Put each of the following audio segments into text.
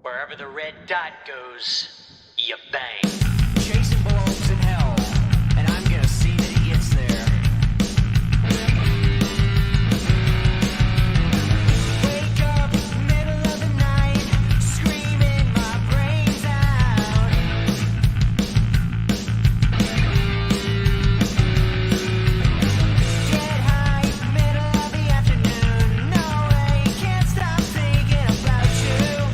Wherever the red dot goes, you bang. Jason belongs in hell, and I'm gonna see that he gets there. Wake up, middle of the night, screaming my brains out. Get high, middle of the afternoon. No way, can't stop thinking about you.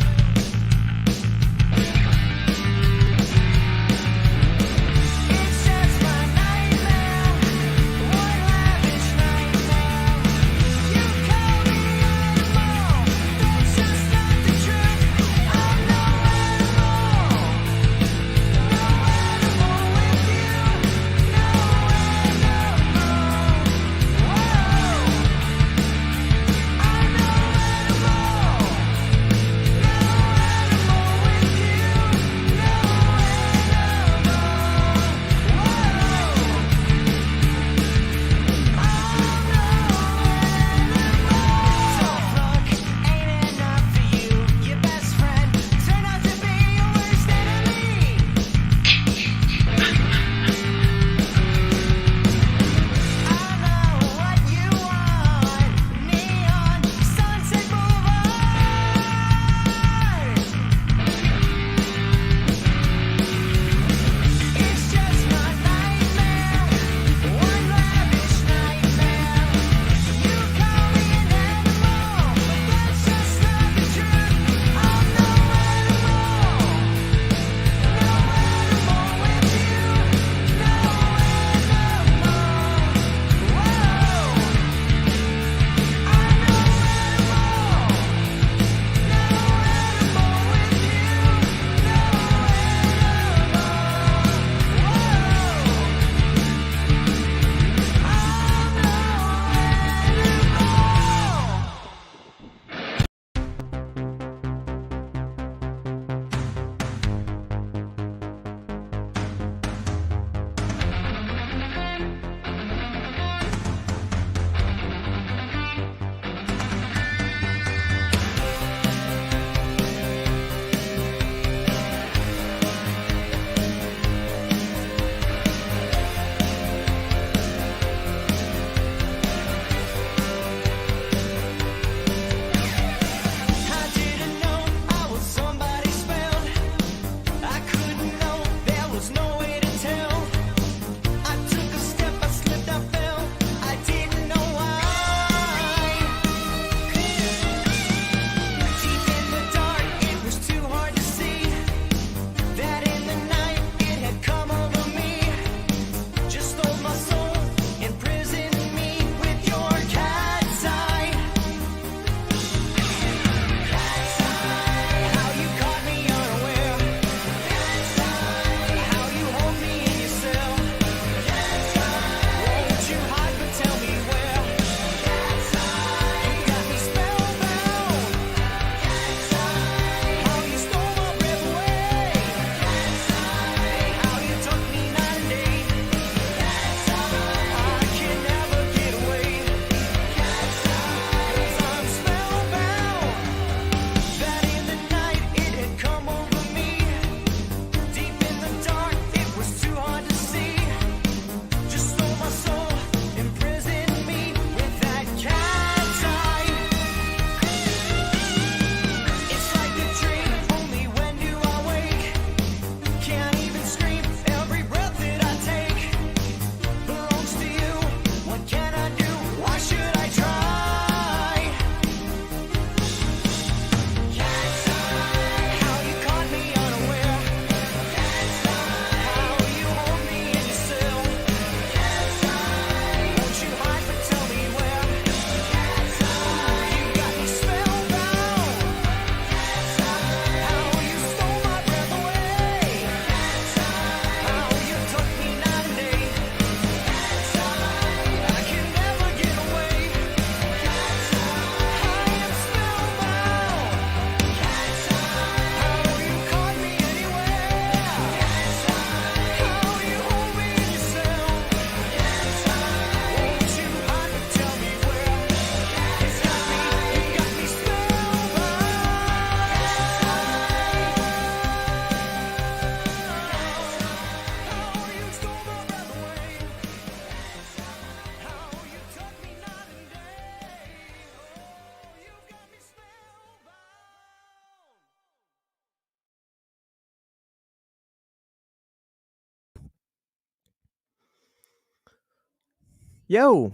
Yo,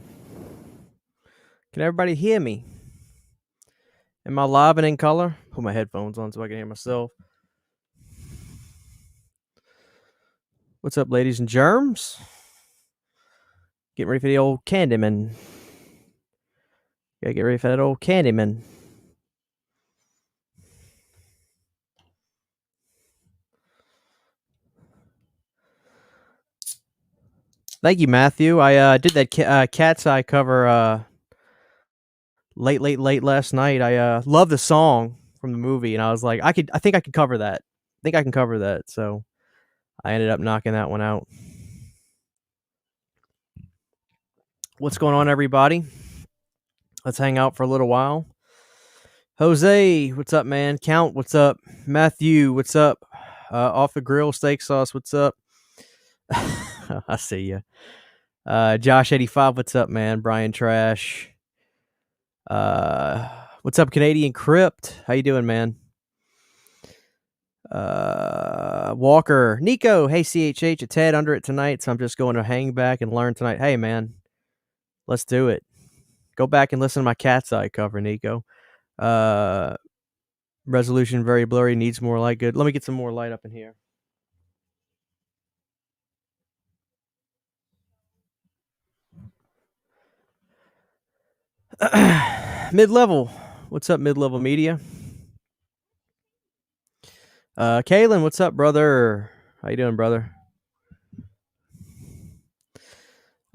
can everybody hear me? Am I live and in color? Put my headphones on so I can hear myself. What's up, ladies and germs? Getting ready for the old Candyman. Gotta get ready for that old Candyman. Thank you, Matthew. I did that Cat's Eye cover late last night. I love the song from the movie, and I was like, I think I could cover that. I think I can cover that. So I ended up knocking that one out. What's going on, everybody? Let's hang out for a little while. Jose, what's up, man? Count, what's up? Matthew, what's up? Off the grill, steak sauce, what's up? I see you. Josh85, what's up, man? Brian Trash. What's up, Canadian Crypt? How you doing, man? Walker, Nico, hey, CHH, a tad under it tonight, so I'm just going to hang back and learn tonight. Hey, man, let's do it. Go back and listen to my Cat's Eye cover, Nico. Resolution very blurry, needs more light. Good. Let me get some more light up in here. Mid-level. What's up, Mid-level Media? Kalen, what's up, brother? How you doing, brother?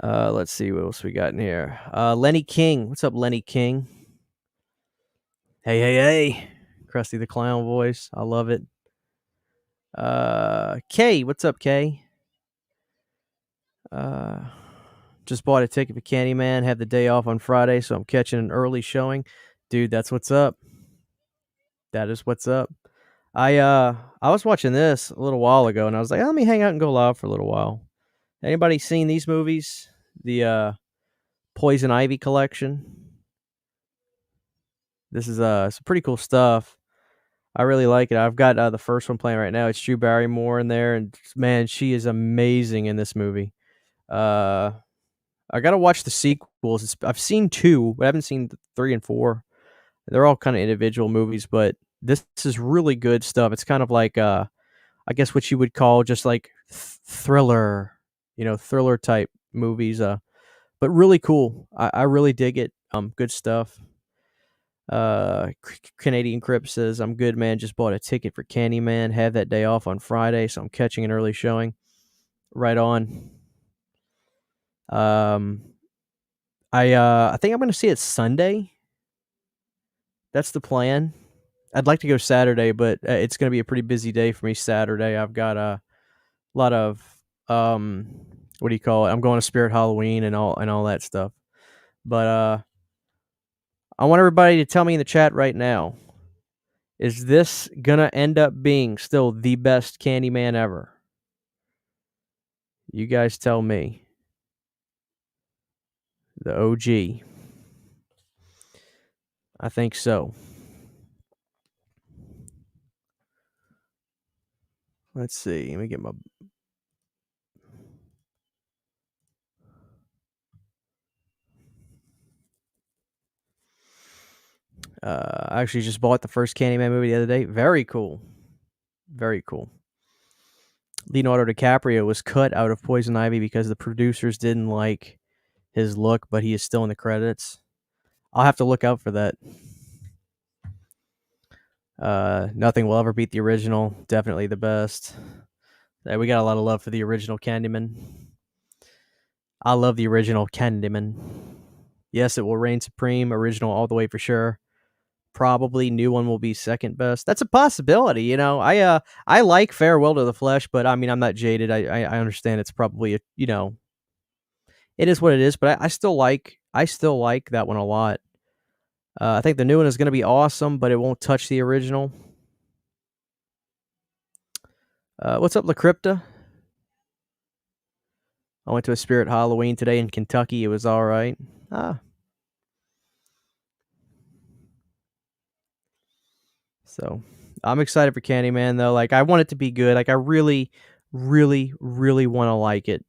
Let's see what else we got in here. Lenny King. What's up, Lenny King? Hey. Krusty the Clown voice. I love it. Kay, what's up, Kay? Just bought a ticket for Candyman. Have the day off on Friday, so I'm catching an early showing. Dude, that's what's up. That is what's up. I was watching this a little while ago, and I was like, let me hang out and go live for a little while. Anybody seen these movies? The Poison Ivy collection. This is some pretty cool stuff. I really like it. I've got the first one playing right now. It's Drew Barrymore in there, and man, she is amazing in this movie. I gotta watch the sequels. I've seen 2, but I haven't seen 3 and 4. They're all kind of individual movies, but this is really good stuff. It's kind of like I guess what you would call just like thriller, thriller type movies. But really cool. I really dig it. Good stuff. Canadian Crypt says, I'm good, man. Just bought a ticket for Candyman. Have that day off on Friday, so I'm catching an early showing. Right on. I think I'm going to see it Sunday. That's the plan. I'd like to go Saturday, but it's going to be a pretty busy day for me Saturday. I've got a lot of what do you call it? I'm going to Spirit Halloween and all that stuff. But I want everybody to tell me in the chat right now, is this gonna end up being still the best Candyman ever? You guys tell me. The OG. I think so. Let's see. Let me get my... I actually just bought the first Candyman movie the other day. Very cool. Very cool. Leonardo DiCaprio was cut out of Poison Ivy because the producers didn't like his look, but he is still in the credits. I'll have to look out for that. Nothing will ever beat the original. Definitely the best. We got a lot of love for the original Candyman. I love the original Candyman. Yes, it will reign supreme. Original all the way for sure. Probably new one will be second best. That's a possibility, I like Farewell to the Flesh, but I mean, I'm not jaded. I understand it's probably it is what it is, but I still like that one a lot. I think the new one is going to be awesome, but it won't touch the original. What's up, La Crypta? I went to a Spirit Halloween today in Kentucky. It was all right. So I'm excited for Candyman, though. Like, I want it to be good. Like, I really, really, really want to like it.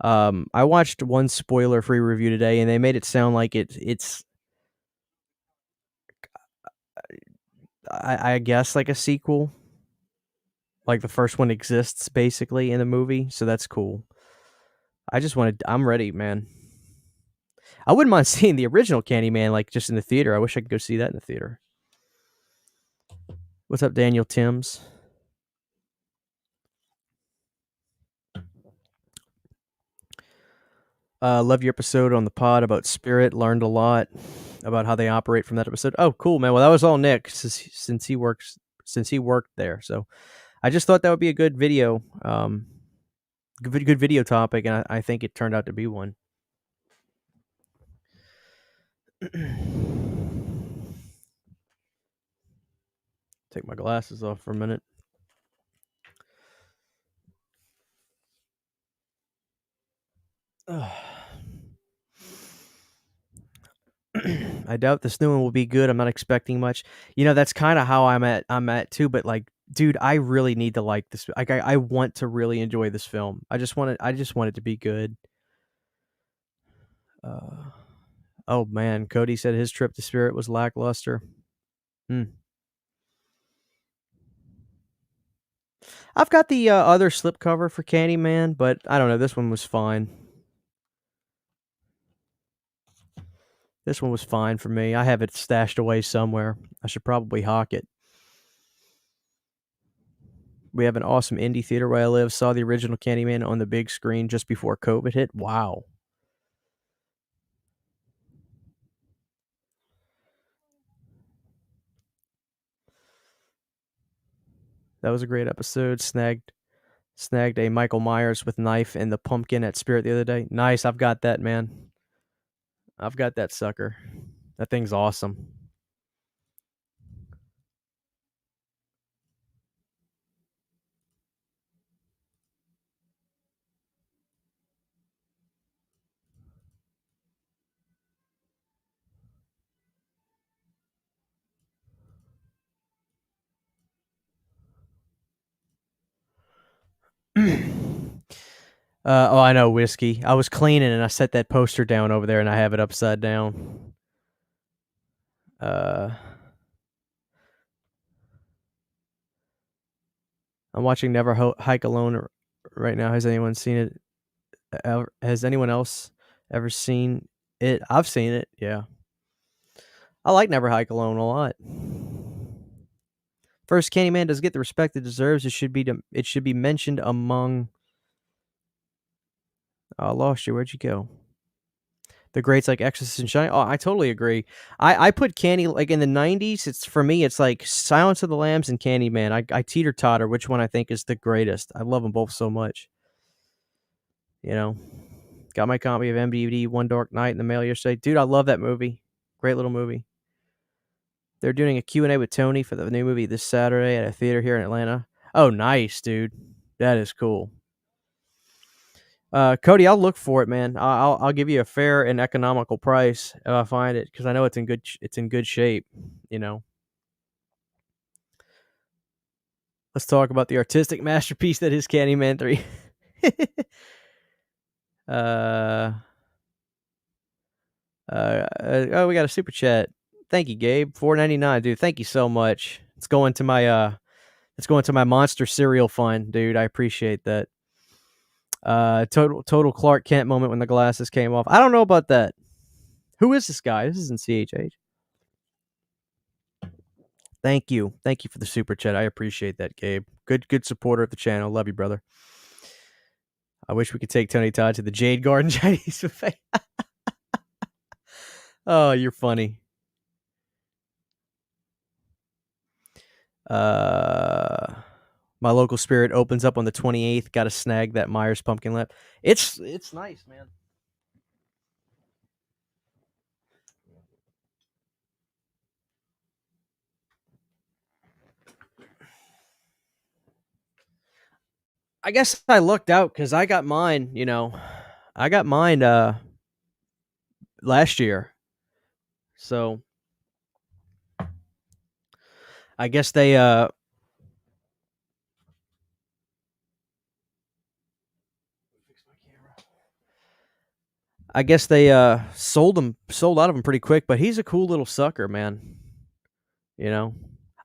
I watched one spoiler-free review today, and they made it sound like it's I guess like a sequel, like the first one exists basically in the movie, so that's cool. I'm ready, man. I wouldn't mind seeing the original Candyman, like, just in the theater. I wish I could go see that in the theater. What's up, Daniel Timms? Love your episode on the pod about Spirit. Learned a lot about how they operate from that episode. Oh, cool, man. Well, that was all Nick since he worked there. So I just thought that would be a good video, good video topic, and I think it turned out to be one. Take my glasses off for a minute. I doubt this new one will be good. I'm not expecting much. That's kind of how I'm at too. But like, dude, I really need to like this. Like, I want to really enjoy this film. I just want it to be good. Oh man, Cody said his trip to Spirit was lackluster. I've got the other slipcover for Candyman, but I don't know. This one was fine. This one was fine for me. I have it stashed away somewhere. I should probably hawk it. We have an awesome indie theater where I live. Saw the original Candyman on the big screen just before COVID hit. Wow. That was a great episode. Snagged a Michael Myers with knife and the pumpkin at Spirit the other day. Nice. I've got that, man. I've got that sucker. That thing's awesome. Oh, I know, Whiskey. I was cleaning and I set that poster down over there and I have it upside down. I'm watching Never Hike Alone right now. Has anyone seen it? Has anyone else ever seen it? I've seen it, yeah. I like Never Hike Alone a lot. First, Candyman does get the respect it deserves. It should be mentioned among. I lost you. Where'd you go? The greats like Exorcist and Shining. Oh, I totally agree. I put Candy like in the '90s. It's for me. It's like Silence of the Lambs and Candyman. I teeter totter which one I think is the greatest. I love them both so much. Got my copy of MDVD One Dark Night in the mail yesterday. Dude, I love that movie. Great little movie. They're doing a Q&A with Tony for the new movie this Saturday at a theater here in Atlanta. Oh, nice, dude. That is cool. Cody, I'll look for it, man. I'll give you a fair and economical price if I find it, because I know it's in good shape. Let's talk about the artistic masterpiece that is Candyman 3. Oh, we got a super chat. Thank you, Gabe. $4.99, dude. Thank you so much. It's going to my monster cereal fund, dude. I appreciate that. Total Clark Kent moment when the glasses came off. I don't know about that. Who is this guy? This isn't CHH. Thank you for the super chat. I appreciate that, Gabe. Good supporter of the channel. Love you, brother. I wish we could take Tony Todd to the Jade Garden Chinese buffet. Oh, you're funny. My local Spirit opens up on the 28th. Got to snag that Myers pumpkin lap. It's nice, man. I guess I lucked out because I got mine. I got mine last year, so I guess they fix my camera. I guess they sold out of him pretty quick, but he's a cool little sucker, man. You know,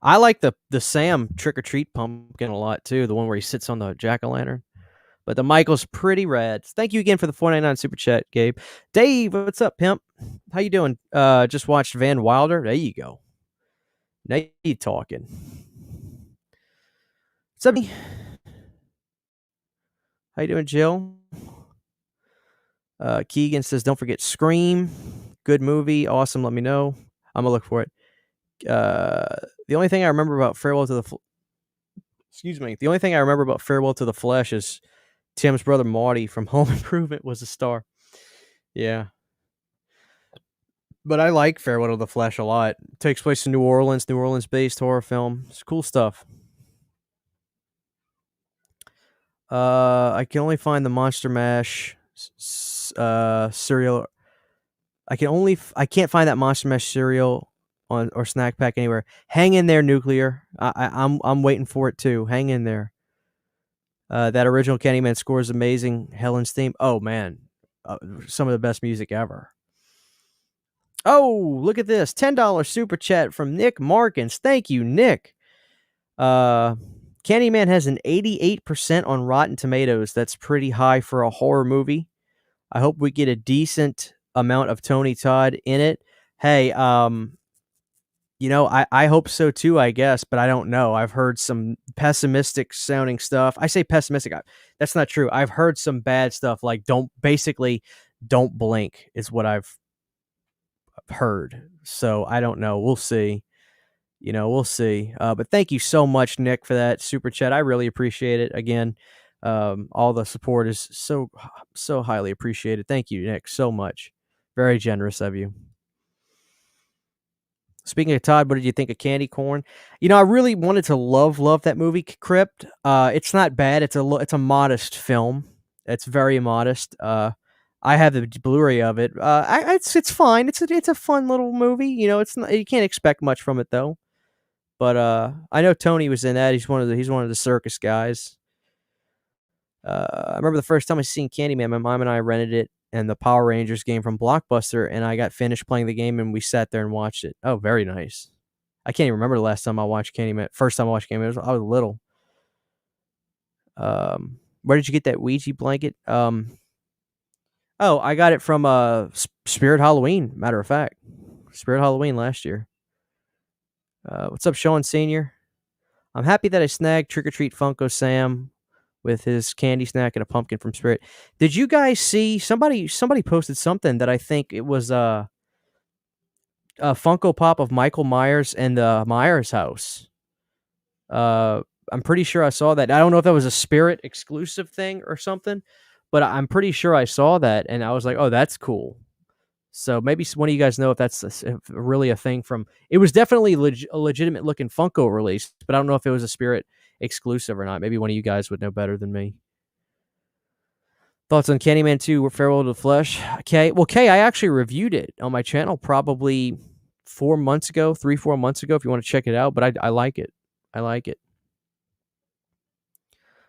I like the Sam Trick or Treat pumpkin a lot too. The one where he sits on the jack o' lantern. But the Michael's pretty rad. Thank you again for the $4.99 super chat, Gabe. Dave, what's up, pimp? How you doing? Just watched Van Wilder. There you go. Now you talking. What's up? How you doing, Jill? Keegan says, don't forget Scream. Good movie. Awesome. Let me know. I'm gonna look for it. The only thing I remember about Farewell to the The only thing I remember about Farewell to the Flesh is Tim's brother Marty from Home Improvement was a star. Yeah. But I like Farewell to the Flesh a lot. It takes place in New Orleans-based horror film. It's cool stuff. I can only find the Monster Mash cereal. I can't find that Monster Mash cereal or snack pack anywhere. Hang in there, Nuclear. I'm waiting for it too. Hang in there. That original Candyman score is amazing. Helen's theme. Oh man, some of the best music ever. Oh, look at this $10 super chat from Nick Markins. Thank you, Nick. Candyman has an 88% on Rotten Tomatoes. That's pretty high for a horror movie. I hope we get a decent amount of Tony Todd in it. Hey, I hope so too, I guess, but I don't know. I've heard some pessimistic sounding stuff. I say pessimistic. That's not true. I've heard some bad stuff like don't blink is what I've heard. So I don't know. We'll see. We'll see. But thank you so much, Nick, for that super chat. I really appreciate it. Again, all the support is so highly appreciated. Thank you, Nick, so much. Very generous of you. Speaking of Todd, what did you think of Candy Corn? I really wanted to love that movie, Crypt. It's not bad. It's a modest film. It's very modest. I have the Blu-ray of it. It's fine. It's a fun little movie. It's not, you can't expect much from it though. But I know Tony was in that. He's one of the circus guys. I remember the first time I seen Candyman. My mom and I rented it and the Power Rangers game from Blockbuster, and I got finished playing the game and we sat there and watched it. Oh, very nice. I can't even remember the last time I watched Candyman. First time I watched Candyman, I was little. Where did you get that Ouija blanket? Oh, I got it from Spirit Halloween. Matter of fact, Spirit Halloween last year. What's up, Sean Senior? I'm happy that I snagged Trick or Treat Funko Sam with his candy snack and a pumpkin from Spirit. Did you guys see somebody posted something that I think it was a Funko Pop of Michael Myers and the Myers house? I'm pretty sure I saw that. I don't know if that was a Spirit exclusive thing or something, but I'm pretty sure I saw that and I was like, oh, that's cool. So maybe one of you guys know if that's really a thing from. It was definitely a legitimate looking Funko release, but I don't know if it was a Spirit exclusive or not. Maybe one of you guys would know better than me. Thoughts on Candyman 2 or Farewell to the Flesh? Okay. Well, I actually reviewed it on my channel probably 4 months ago, 3-4 months ago, if you want to check it out. But I like it. I like it.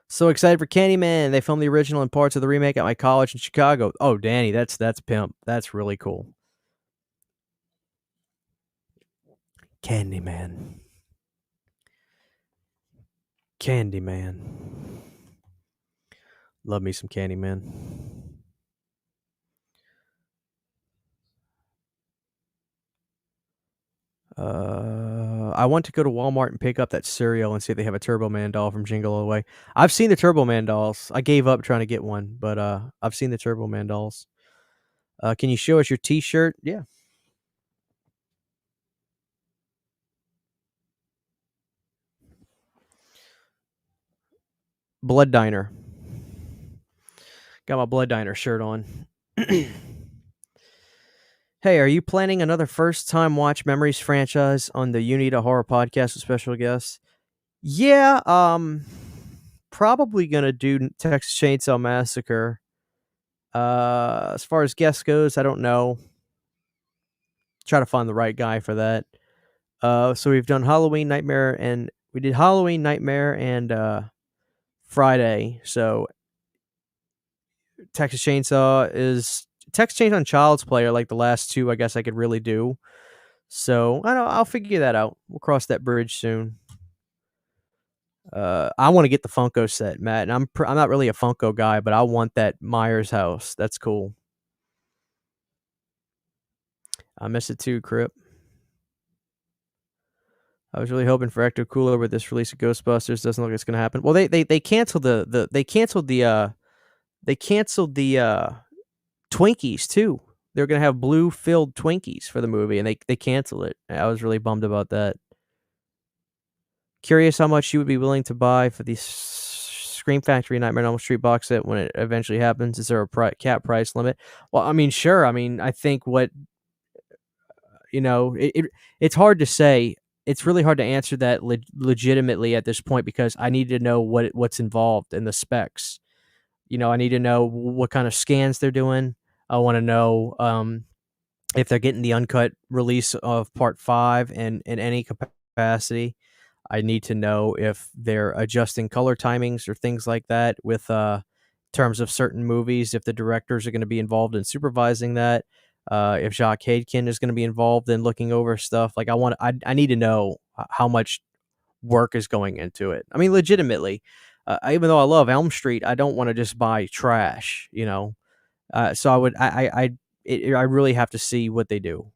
So excited for Candyman. They filmed the original and parts of the remake at my college in Chicago. Oh, Danny, that's pimp. That's really cool. Candyman. Love me some Candyman. I want to go to Walmart and pick up that cereal and see if they have a Turbo Man doll from Jingle All the Way. I've seen the Turbo Man dolls. I gave up trying to get one, but I've seen the Turbo Man dolls. Can you show us your T-shirt? Yeah. Blood Diner. Got my Blood Diner shirt on. Hey, are you planning another first-time watch Memories franchise on the You Need a Horror podcast with special guests? Yeah, probably gonna do Texas Chainsaw Massacre. As far as guest goes, I don't know. Try to find the right guy for that. So we've done Halloween Nightmare, and we did Halloween Nightmare and Friday. So Texas Chainsaw is text change on Child's Play are like the last two I guess I could really do. So I don't know, I'll figure that out. We'll cross that bridge soon. I want to get the Funko set, Matt, and I'm not really a Funko guy, but I want that Myers house. That's cool. I miss it too, Crip. I was really hoping for Ecto Cooler with this release of Ghostbusters. Doesn't look like it's gonna happen. Well, they canceled they canceled the Twinkies too. They're gonna have blue filled Twinkies for the movie, and they canceled it. I was really bummed about that. Curious how much you would be willing to buy for the Scream Factory Nightmare on Elm Street box set when it eventually happens. Is there a cap price limit? Well, I mean, sure. I mean, I think what it's hard to say. It's really hard to answer that legitimately at this point because I need to know what's involved in the specs. I need to know what kind of scans they're doing. I want to know if they're getting the uncut release of Part 5 in any capacity. I need to know if they're adjusting color timings or things like that with terms of certain movies, if the directors are going to be involved in supervising that, if Jacques Hadekin is going to be involved in looking over stuff. Like I need to know how much work is going into it. I mean, legitimately, even though I love Elm Street, I don't want to just buy trash, so I really have to see what they do,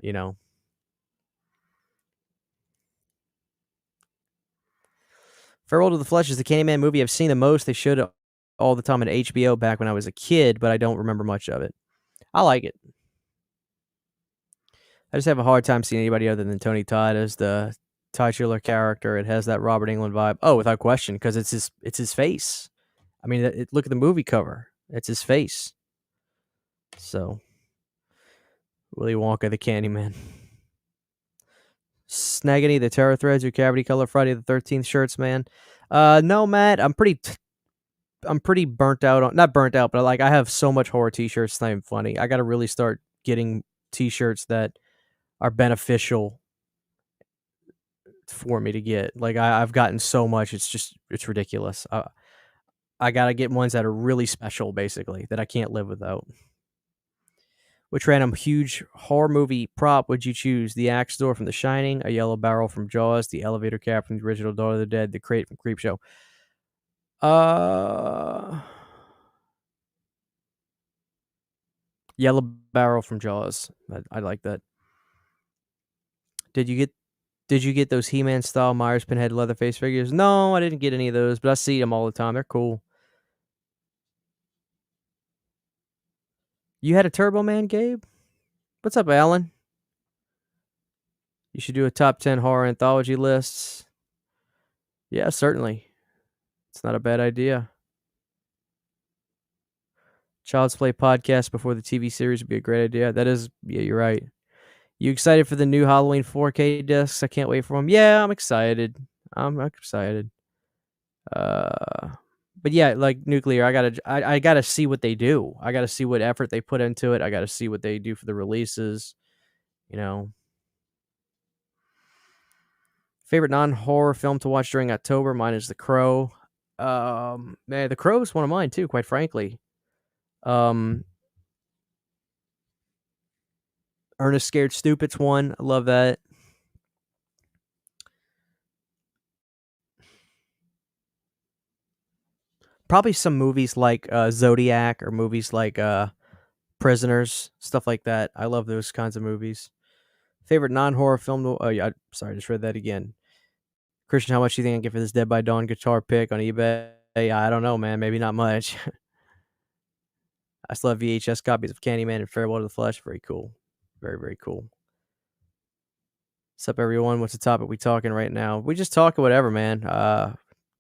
you know. Farewell to the Flesh is the Candyman movie I've seen the most. They showed it all the time on HBO back when I was a kid, but I don't remember much of it. I like it. I just have a hard time seeing anybody other than Tony Todd as the titular character. It has that Robert Englund vibe. Oh, without question, because it's his face. I mean, look at the movie cover. It's his face. So, Willy Wonka the Candyman. Snaggany the Terror Threads, your Cavity Color Friday the 13th shirts, man. No, Matt, I'm pretty burnt out on, not burnt out, but like I have so much horror t-shirts. It's not even funny. I got to really start getting t-shirts that are beneficial for me to get. Like I've gotten so much, it's ridiculous. I got to get ones that are really special, basically, that I can't live without. Which random huge horror movie prop would you choose? The axe door from The Shining, a yellow barrel from Jaws, the elevator cap from the original Dawn of the Dead, the crate from Creepshow. Yellow barrel from Jaws. I like that. Did you get those He-Man style Myers Pinhead Leatherface figures? No, I didn't get any of those, but I see them all the time. They're cool. You had a Turbo Man, Gabe? What's up, Alan? You should do a top 10 horror anthology lists. Yeah, certainly. It's not a bad idea. Child's Play podcast before the TV series would be a great idea. That is, yeah, you're right. You excited for the new Halloween 4K discs? I can't wait for them. Yeah, I'm excited. I'm excited. But yeah, like Nuclear, I gotta see what they do. I gotta see what effort they put into it. I gotta see what they do for the releases. Favorite non-horror film to watch during October? Mine is The Crow. Man, The Crow is one of mine too, quite frankly. Ernest Scared Stupid's one. I love that. Probably some movies like Zodiac or movies like Prisoners, stuff like that. I love those kinds of movies. Favorite non-horror film? Oh yeah, sorry, I just read that again. Christian, how much do you think I get for this Dead by Dawn guitar pick on eBay? I don't know, man. Maybe not much. I still have VHS copies of Candyman and Farewell to the Flesh. Very cool. Very, very cool. What's up, everyone? What's the topic we talking right now? We just talking whatever, man.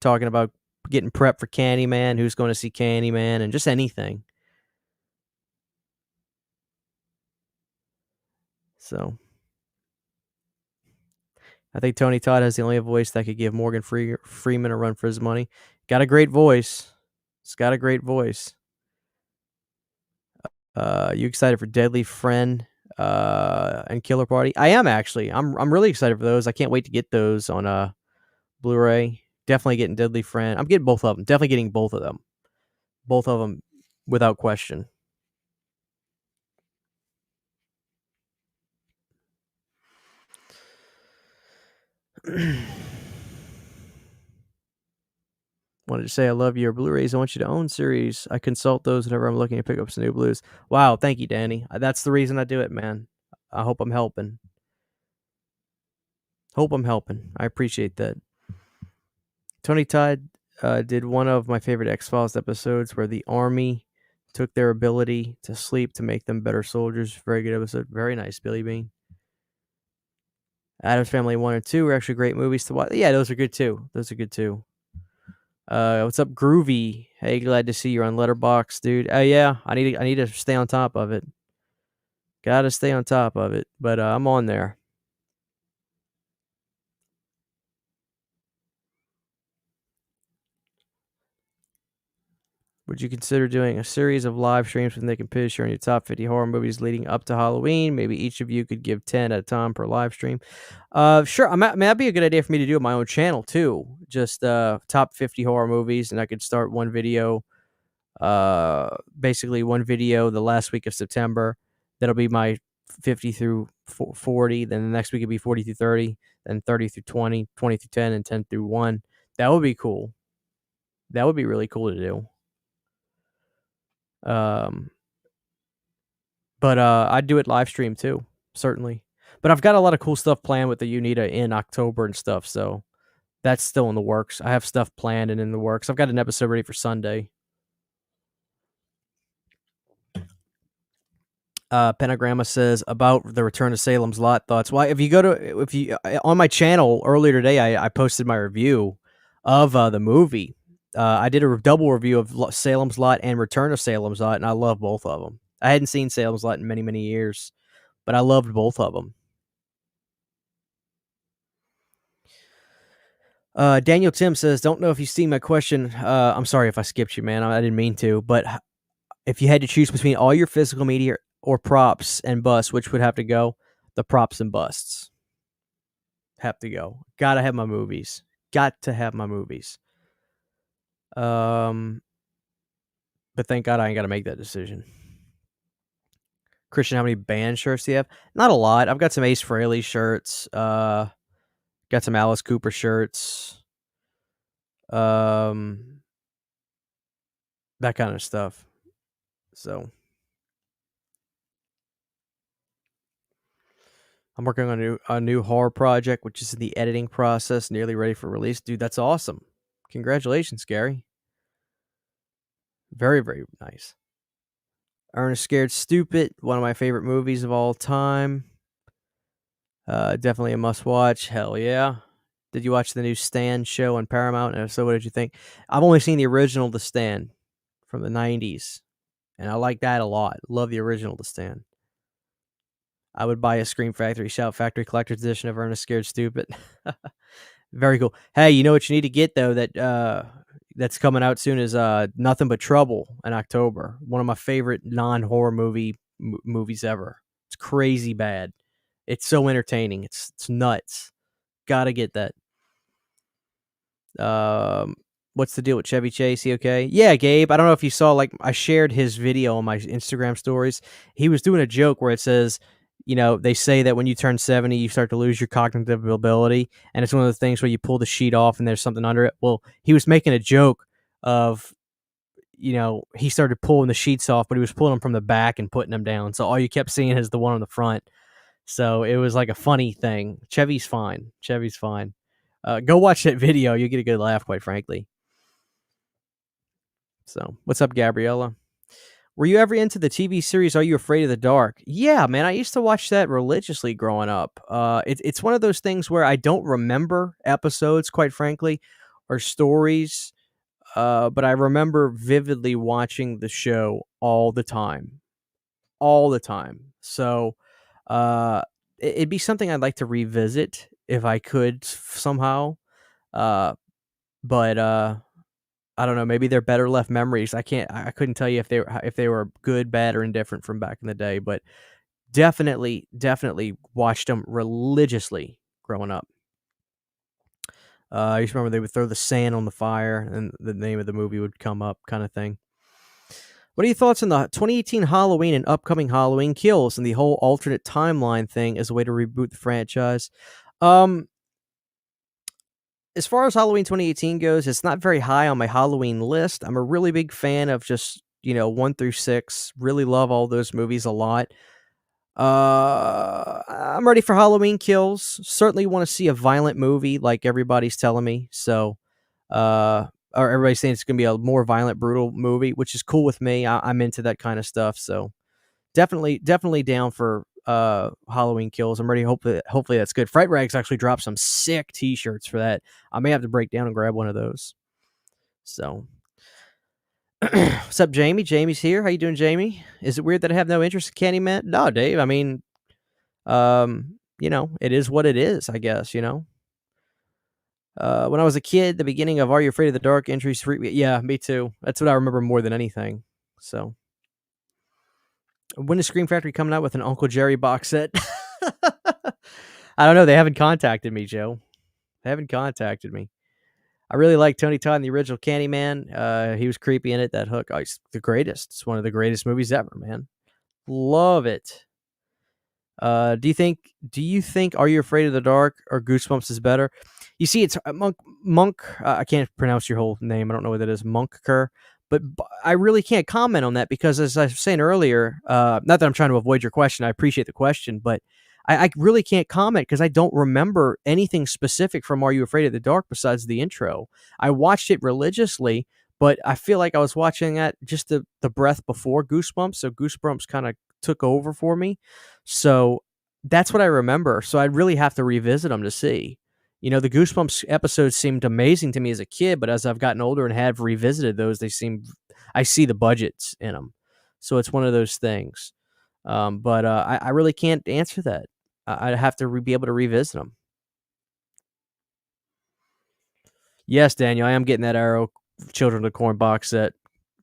Talking about getting prepped for Candyman, who's going to see Candyman, and just anything. So, I think Tony Todd has the only voice that could give Morgan Freeman a run for his money. Got a great voice. It's got a great voice. You excited for Deadly Friend and Killer Party? I am actually. I'm really excited for those. I can't wait to get those on Blu-ray. Definitely getting Deadly Friend. I'm getting both of them. Definitely getting both of them. Both of them without question. Wanted to say I love your Blu-rays. I want you to own series. I consult those whenever I'm looking to pick up some new blues. Wow, thank you, Danny. That's the reason I do it, man. I hope I'm helping. I appreciate that. Tony Todd did one of my favorite X-Files episodes where the Army took their ability to sleep to make them better soldiers. Very good episode. Very nice, Billy Bean. Addams Family 1 and 2 were actually great movies to watch. Yeah, those are good too. What's up, Groovy? Hey, glad to see you on Letterboxd, dude. Yeah, I need to stay on top of it. Gotta stay on top of it, but I'm on there. Would you consider doing a series of live streams with Nick and Piz sharing your top 50 horror movies leading up to Halloween? Maybe each of you could give 10 at a time per live stream. Sure. I mean, that'd be a good idea for me to do on my own channel too. Just top 50 horror movies, and I could start one video. Basically one video the last week of September. That'll be my 50 through 40. Then the next week it'd be 40 through 30. Then 30 through 20, 20 through 10, and 10 through 1. That would be cool. That would be really cool to do. But I'd do it live stream too, certainly. But I've got a lot of cool stuff planned with the Unita in October and stuff, so that's still in the works. I have stuff planned and in the works. I've got an episode ready for Sunday. Pentagramma says about the Return to Salem's Lot thoughts. Why, if you on my channel earlier today, I posted my review of the movie. I did a double review of Salem's Lot and Return to Salem's Lot, and I love both of them. I hadn't seen Salem's Lot in many, many years, but I loved both of them. Daniel Tim says, don't know if you see my question. I'm sorry if I skipped you, man. I didn't mean to, but if you had to choose between all your physical media or props and busts, which would have to go? The props and busts. Have to go. Gotta have my movies. Got to have my movies. But thank God I ain't got to make that decision. Christian, how many band shirts do you have? Not a lot. I've got some Ace Frehley shirts. Got some Alice Cooper shirts. That kind of stuff. So I'm working on a new horror project, which is in the editing process, nearly ready for release. Dude, that's awesome. Congratulations, Gary. Very, very nice. Ernest Scared Stupid, one of my favorite movies of all time. Definitely a must-watch. Hell yeah. Did you watch the new Stand show on Paramount? And if so, what did you think? I've only seen the original The Stand from the 90s, and I like that a lot. Love the original The Stand. I would buy a Scream Factory Shout Factory Collector's Edition of Ernest Scared Stupid. Very cool. Hey, you know what you need to get, though, that's coming out soon is Nothing But Trouble in October. One of my favorite non-horror movies ever. It's crazy bad. It's so entertaining. It's nuts. Gotta get that. What's the deal with Chevy Chase? He okay? Yeah, Gabe. I don't know if you saw, like, I shared his video on my Instagram stories. He was doing a joke where it says, you know, they say that when you turn 70, you start to lose your cognitive ability. And it's one of the things where you pull the sheet off and there's something under it. Well, he was making a joke of, you know, he started pulling the sheets off, but he was pulling them from the back and putting them down. So all you kept seeing is the one on the front. So it was like a funny thing. Chevy's fine. Go watch that video. You'll get a good laugh, quite frankly. So what's up, Gabriella? Were you ever into the TV series Are You Afraid of the Dark? Yeah, man, I used to watch that religiously growing up. It's one of those things where I don't remember episodes, quite frankly, or stories, but I remember vividly watching the show all the time. So it'd be something I'd like to revisit if I could somehow. But I don't know. Maybe they're better left memories. I couldn't tell you if they were good, bad, or indifferent from back in the day. But definitely watched them religiously growing up. I used to remember they would throw the sand on the fire, and the name of the movie would come up, kind of thing. What are your thoughts on the 2018 Halloween and upcoming Halloween Kills and the whole alternate timeline thing as a way to reboot the franchise? as far as Halloween 2018 goes, it's not very high on my Halloween list. I'm a really big fan of just, 1 through 6. Really love all those movies a lot. I'm ready for Halloween Kills. Certainly want to see a violent movie like everybody's telling me. So, or everybody's saying it's going to be a more violent, brutal movie, which is cool with me. I'm into that kind of stuff. So, definitely down for Halloween Kills. I'm ready. Hopefully that's good. Fright Rags actually dropped some sick t-shirts for that. I may have to break down and grab one of those. So, what's up, Jamie? Jamie's here. How you doing, Jamie? Is it weird that I have no interest in Candyman? No, Dave. I mean, it is what it is, I guess. When I was a kid, the beginning of Are You Afraid of the Dark entries freaked me. Yeah, me too. That's what I remember more than anything. So, when is Scream Factory coming out with an Uncle Jerry box set? I don't know. They haven't contacted me, Joe. They haven't contacted me. I really like Tony Todd in the original Candyman. He was creepy in it. That hook, he's the greatest. It's one of the greatest movies ever, man. Love it. Do you think Are You Afraid of the Dark or Goosebumps is better? You see, it's Monk. I can't pronounce your whole name. I don't know what that is. Monkker. But I really can't comment on that because, as I was saying earlier, not that I'm trying to avoid your question. I appreciate the question, but I really can't comment because I don't remember anything specific from Are You Afraid of the Dark besides the intro. I watched it religiously, but I feel like I was watching that just the breath before Goosebumps, so Goosebumps kind of took over for me. So that's what I remember. So I'd really have to revisit them to see. The Goosebumps episodes seemed amazing to me as a kid, but as I've gotten older and have revisited those, I see the budgets in them. So it's one of those things. But I really can't answer that. I'd have to be able to revisit them. Yes, Daniel, I am getting that Arrow Children of the Corn box set.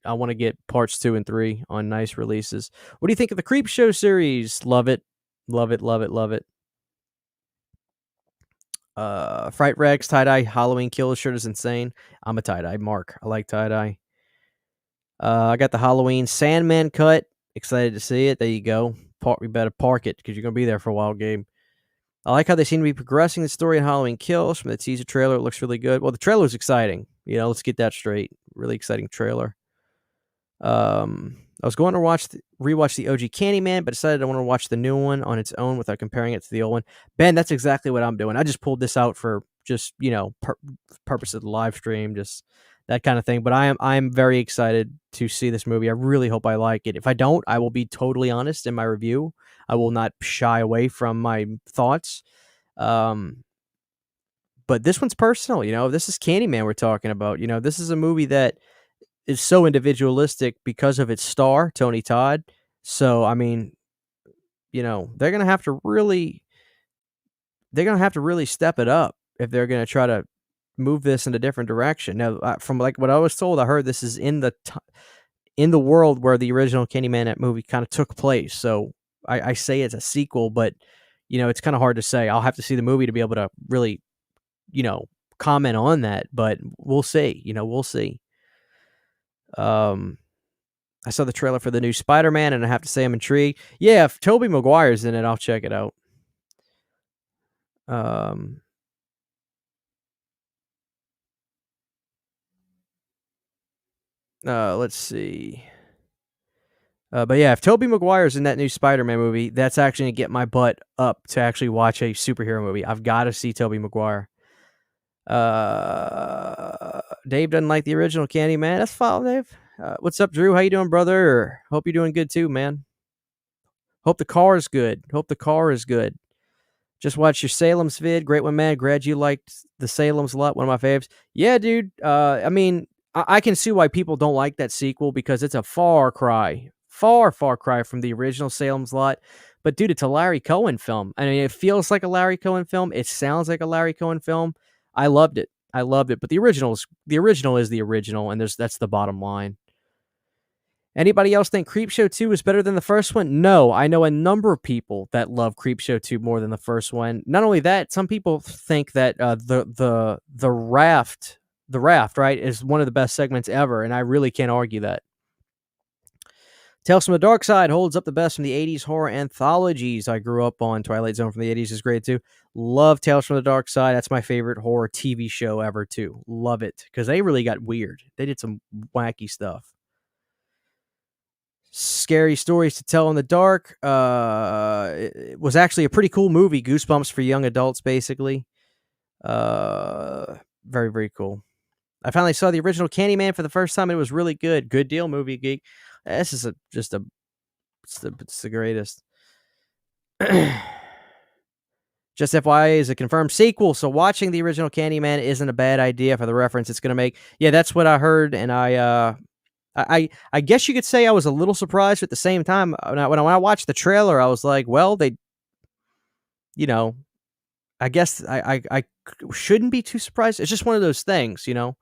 I want to get parts 2 and 3 on nice releases. What do you think of the Creep Show series? Love it. Love it, love it, love it. Fright Rags, tie-dye, Halloween Kills shirt is insane. I'm a tie-dye mark. I like tie-dye. I got the Halloween Sandman cut. Excited to see it. There you go. We better park it because you're going to be there for a while, Gabe. I like how they seem to be progressing the story in Halloween Kills. From the teaser trailer, it looks really good. Well, the trailer was exciting. Let's get that straight. Really exciting trailer. I was going to rewatch the OG Candyman, but decided I want to watch the new one on its own without comparing it to the old one. Ben, that's exactly what I'm doing. I just pulled this out for just purpose of the live stream, just that kind of thing. But I am very excited to see this movie. I really hope I like it. If I don't, I will be totally honest in my review. I will not shy away from my thoughts. But this one's personal. This is Candyman we're talking about. This is a movie that is so individualistic because of its star, Tony Todd. So, I mean, they're going to have to really step it up if they're going to try to move this in a different direction. Now, from like what I was told, I heard this is in the world where the original Candyman movie kind of took place. So I say it's a sequel, but it's kind of hard to say. I'll have to see the movie to be able to really, comment on that, but we'll see, we'll see. I saw the trailer for the new Spider-Man, and I have to say I'm intrigued. Yeah, if Tobey Maguire's in it, I'll check it out. Let's see. But yeah, if Tobey Maguire's in that new Spider-Man movie, that's actually going to get my butt up to actually watch a superhero movie. I've got to see Tobey Maguire. Dave doesn't like the original Candyman. That's fine, Dave. What's up, Drew? How you doing, brother? Hope you're doing good too, man. Hope the car is good. Just watched your Salem's vid. Great one, man. Glad you liked the Salem's a lot. One of my faves. Yeah, dude. I mean, I can see why people don't like that sequel because it's a far cry from the original Salem's Lot. But dude, it's a Larry Cohen film. I mean, it feels like a Larry Cohen film. It sounds like a Larry Cohen film. I loved it. But the original is the original, and that's the bottom line. Anybody else think Creepshow 2 is better than the first one? No, I know a number of people that love Creepshow 2 more than the first one. Not only that, some people think that the raft, right, is one of the best segments ever, and I really can't argue that. Tales from the Dark Side holds up the best from the 80s horror anthologies I grew up on. Twilight Zone from the 80s is great too. Love Tales from the Dark Side. That's my favorite horror TV show ever too. Love it because they really got weird. They did some wacky stuff. Scary Stories to Tell in the Dark. It was actually a pretty cool movie. Goosebumps for young adults, basically. Very, very cool. I finally saw the original Candyman for the first time. It was really good. Good deal, Movie Geek. This is it's the greatest. Just FYI is a confirmed sequel, so watching the original Candyman isn't a bad idea for the reference it's going to make. Yeah, that's what I heard, and I guess you could say I was a little surprised. At the same time, when I watched the trailer, I was like, well, they, you know, I guess I shouldn't be too surprised. It's just one of those things, you know.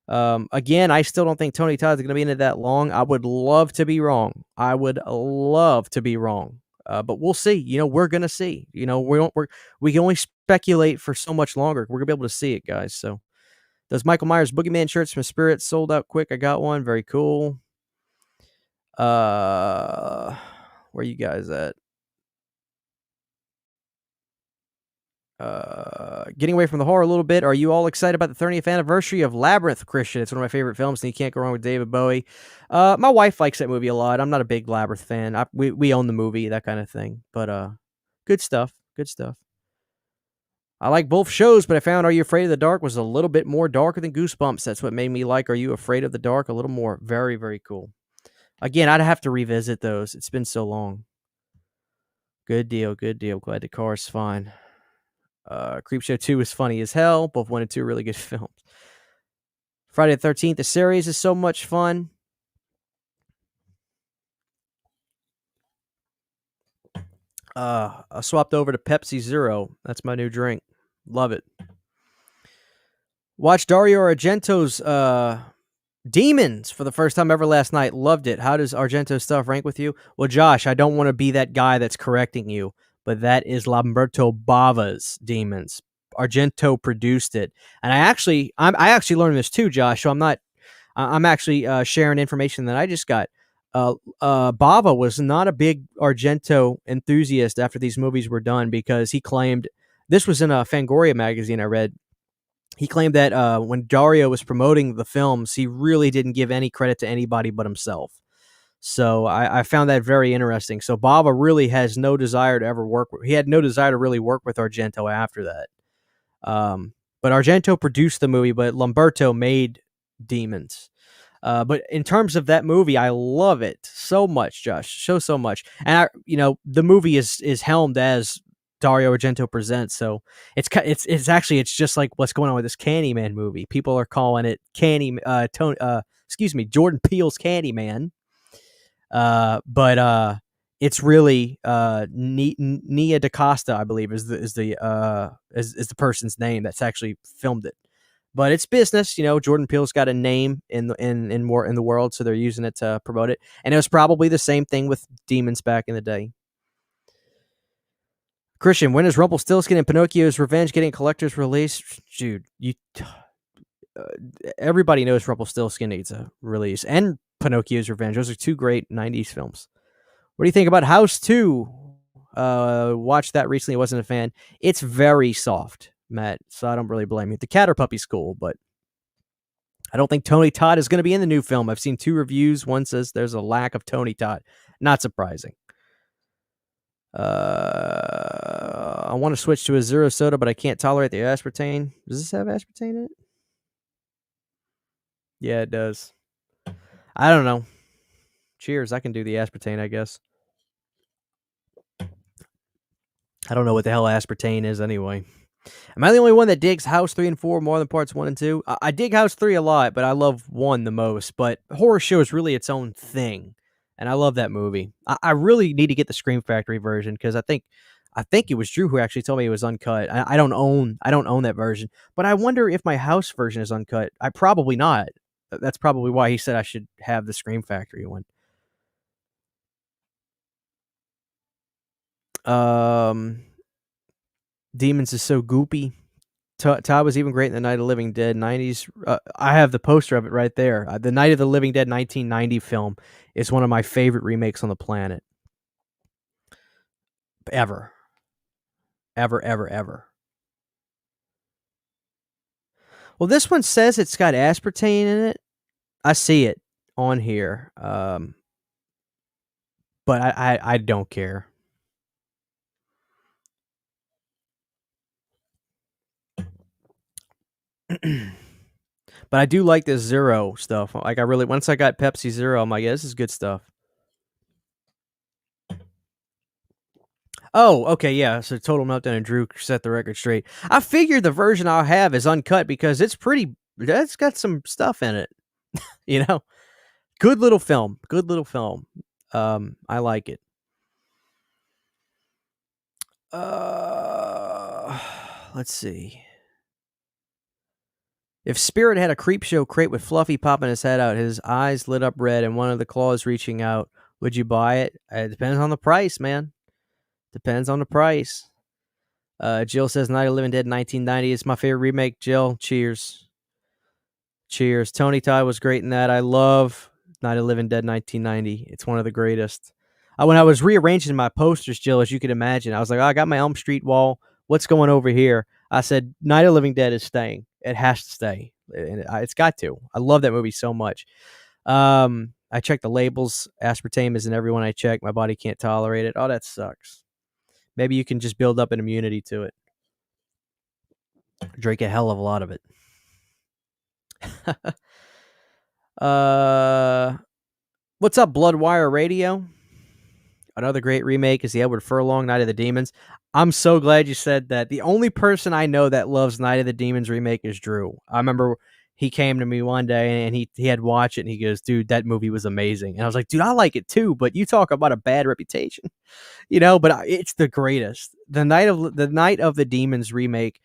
Again, I still don't think Tony Todd's going to be in it that long. I would love to be wrong. I would love to be wrong. But we'll see. You know, we're gonna see. You know, we can only speculate for so much longer. We're gonna be able to see it, guys. So those Michael Myers Boogeyman shirts from Spirit sold out quick. I got one. Very cool. Where you guys at? Getting away from the horror a little bit. Are you all excited about the 30th anniversary of Labyrinth, Christian? It's one of my favorite films, and you can't go wrong with David Bowie. My wife likes that movie a lot. I'm not a big Labyrinth fan. We own the movie, that kind of thing. But good stuff. Good stuff. I like both shows, but I found Are You Afraid of the Dark was a little bit more darker than Goosebumps. That's what made me like Are You Afraid of the Dark a little more. Very, very cool. Again, I'd have to revisit those. It's been so long. Good deal. Good deal. Glad the car's fine. Creepshow 2 is funny as hell. Both 1 and 2 really good films. Friday the 13th, the series is so much fun. I swapped over to Pepsi Zero. That's my new drink. Love it. Watched Dario Argento's Demons for the first time ever last night. Loved it. How does Argento's stuff rank with you? Well, Josh, I don't want to be that guy that's correcting you, but that is Lamberto Bava's Demons. Argento produced it, and I actually learned this too, Josh. So I'm actually sharing information that I just got. Bava was not a big Argento enthusiast after these movies were done because he claimed, this was in a Fangoria magazine I read, he claimed that when Dario was promoting the films, he really didn't give any credit to anybody but himself. So I found that very interesting. So Bava really has no desire to ever work with, he had no desire to really work with Argento after that. But Argento produced the movie, but Lamberto made Demons. But in terms of that movie, I love it so much, Josh. So much. And the movie is helmed as Dario Argento presents, so it's just like what's going on with this Candyman movie. People are calling it Jordan Peele's Candyman. But it's really Nia DaCosta, I believe, is the person's name that's actually filmed it. But it's business, Jordan Peele's got a name in the world, so they're using it to promote it. And it was probably the same thing with Demons back in the day. Christian, when is Rumpelstiltskin and Pinocchio's Revenge getting a collector's release? Dude, everybody knows Rumpelstiltskin needs a release, and Pinocchio's Revenge. Those are two great 90s films. What do you think about House 2? Watched that recently. Wasn't a fan. It's very soft, Matt, so I don't really blame you. The Cat or Puppy's cool, but I don't think Tony Todd is going to be in the new film. I've seen 2 reviews. One says there's a lack of Tony Todd. Not surprising. I want to switch to a zero soda, but I can't tolerate the aspartame. Does this have aspartame in it? Yeah, it does. I don't know. Cheers. I can do the aspartame, I guess. I don't know what the hell aspartame is anyway. Am I the only one that digs House 3 and 4 more than parts 1 and 2? I dig House 3 a lot, but I love 1 the most. But Horror Show is really its own thing. And I love that movie. I really need to get the Scream Factory version because I think it was Drew who actually told me it was uncut. I don't own that version, but I wonder if my house version is uncut. I probably not. That's probably why he said I should have the Scream Factory one. Demons is so goopy. Todd was even great in the Night of the Living Dead 90s. I have the poster of it right there. The Night of the Living Dead 1990 film is one of my favorite remakes on the planet. Ever. Ever, ever, ever. Well, this one says it's got aspartame in it. I see it on here. But I don't care. But I do like this Zero stuff. Like, once I got Pepsi Zero, I'm like, yeah, this is good stuff. Oh, okay, yeah. So Total Meltdown and Drew set the record straight. I figure the version I'll have is uncut because it's got some stuff in it. You know? Good little film. Good little film. I like it. Let's see. If Spirit had a creep show crate with Fluffy popping his head out, his eyes lit up red, and one of the claws reaching out, would you buy it? It depends on the price, man. Depends on the price. Jill says Night of the Living Dead 1990 is my favorite remake. Jill, cheers. Cheers. Tony Todd was great in that. I love Night of the Living Dead 1990. It's one of the greatest. When I was rearranging my posters, Jill, as you could imagine, I was like, I got my Elm Street wall. What's going over here? I said, Night of the Living Dead is staying. It has to stay. It's got to. I love that movie so much. I checked the labels. Aspartame is in everyone I check. My body can't tolerate it. Oh, that sucks. Maybe you can just build up an immunity to it. Drink a hell of a lot of it. What's up, Bloodwire Radio? Another great remake is the Edward Furlong Night of the Demons. I'm so glad you said that. The only person I know that loves Night of the Demons remake is Drew. I remember he came to me one day and he had watched it and he goes, dude, that movie was amazing. And I was like, dude, I like it too, but you talk about a bad reputation, but it's the greatest. The Night of the Demons remake,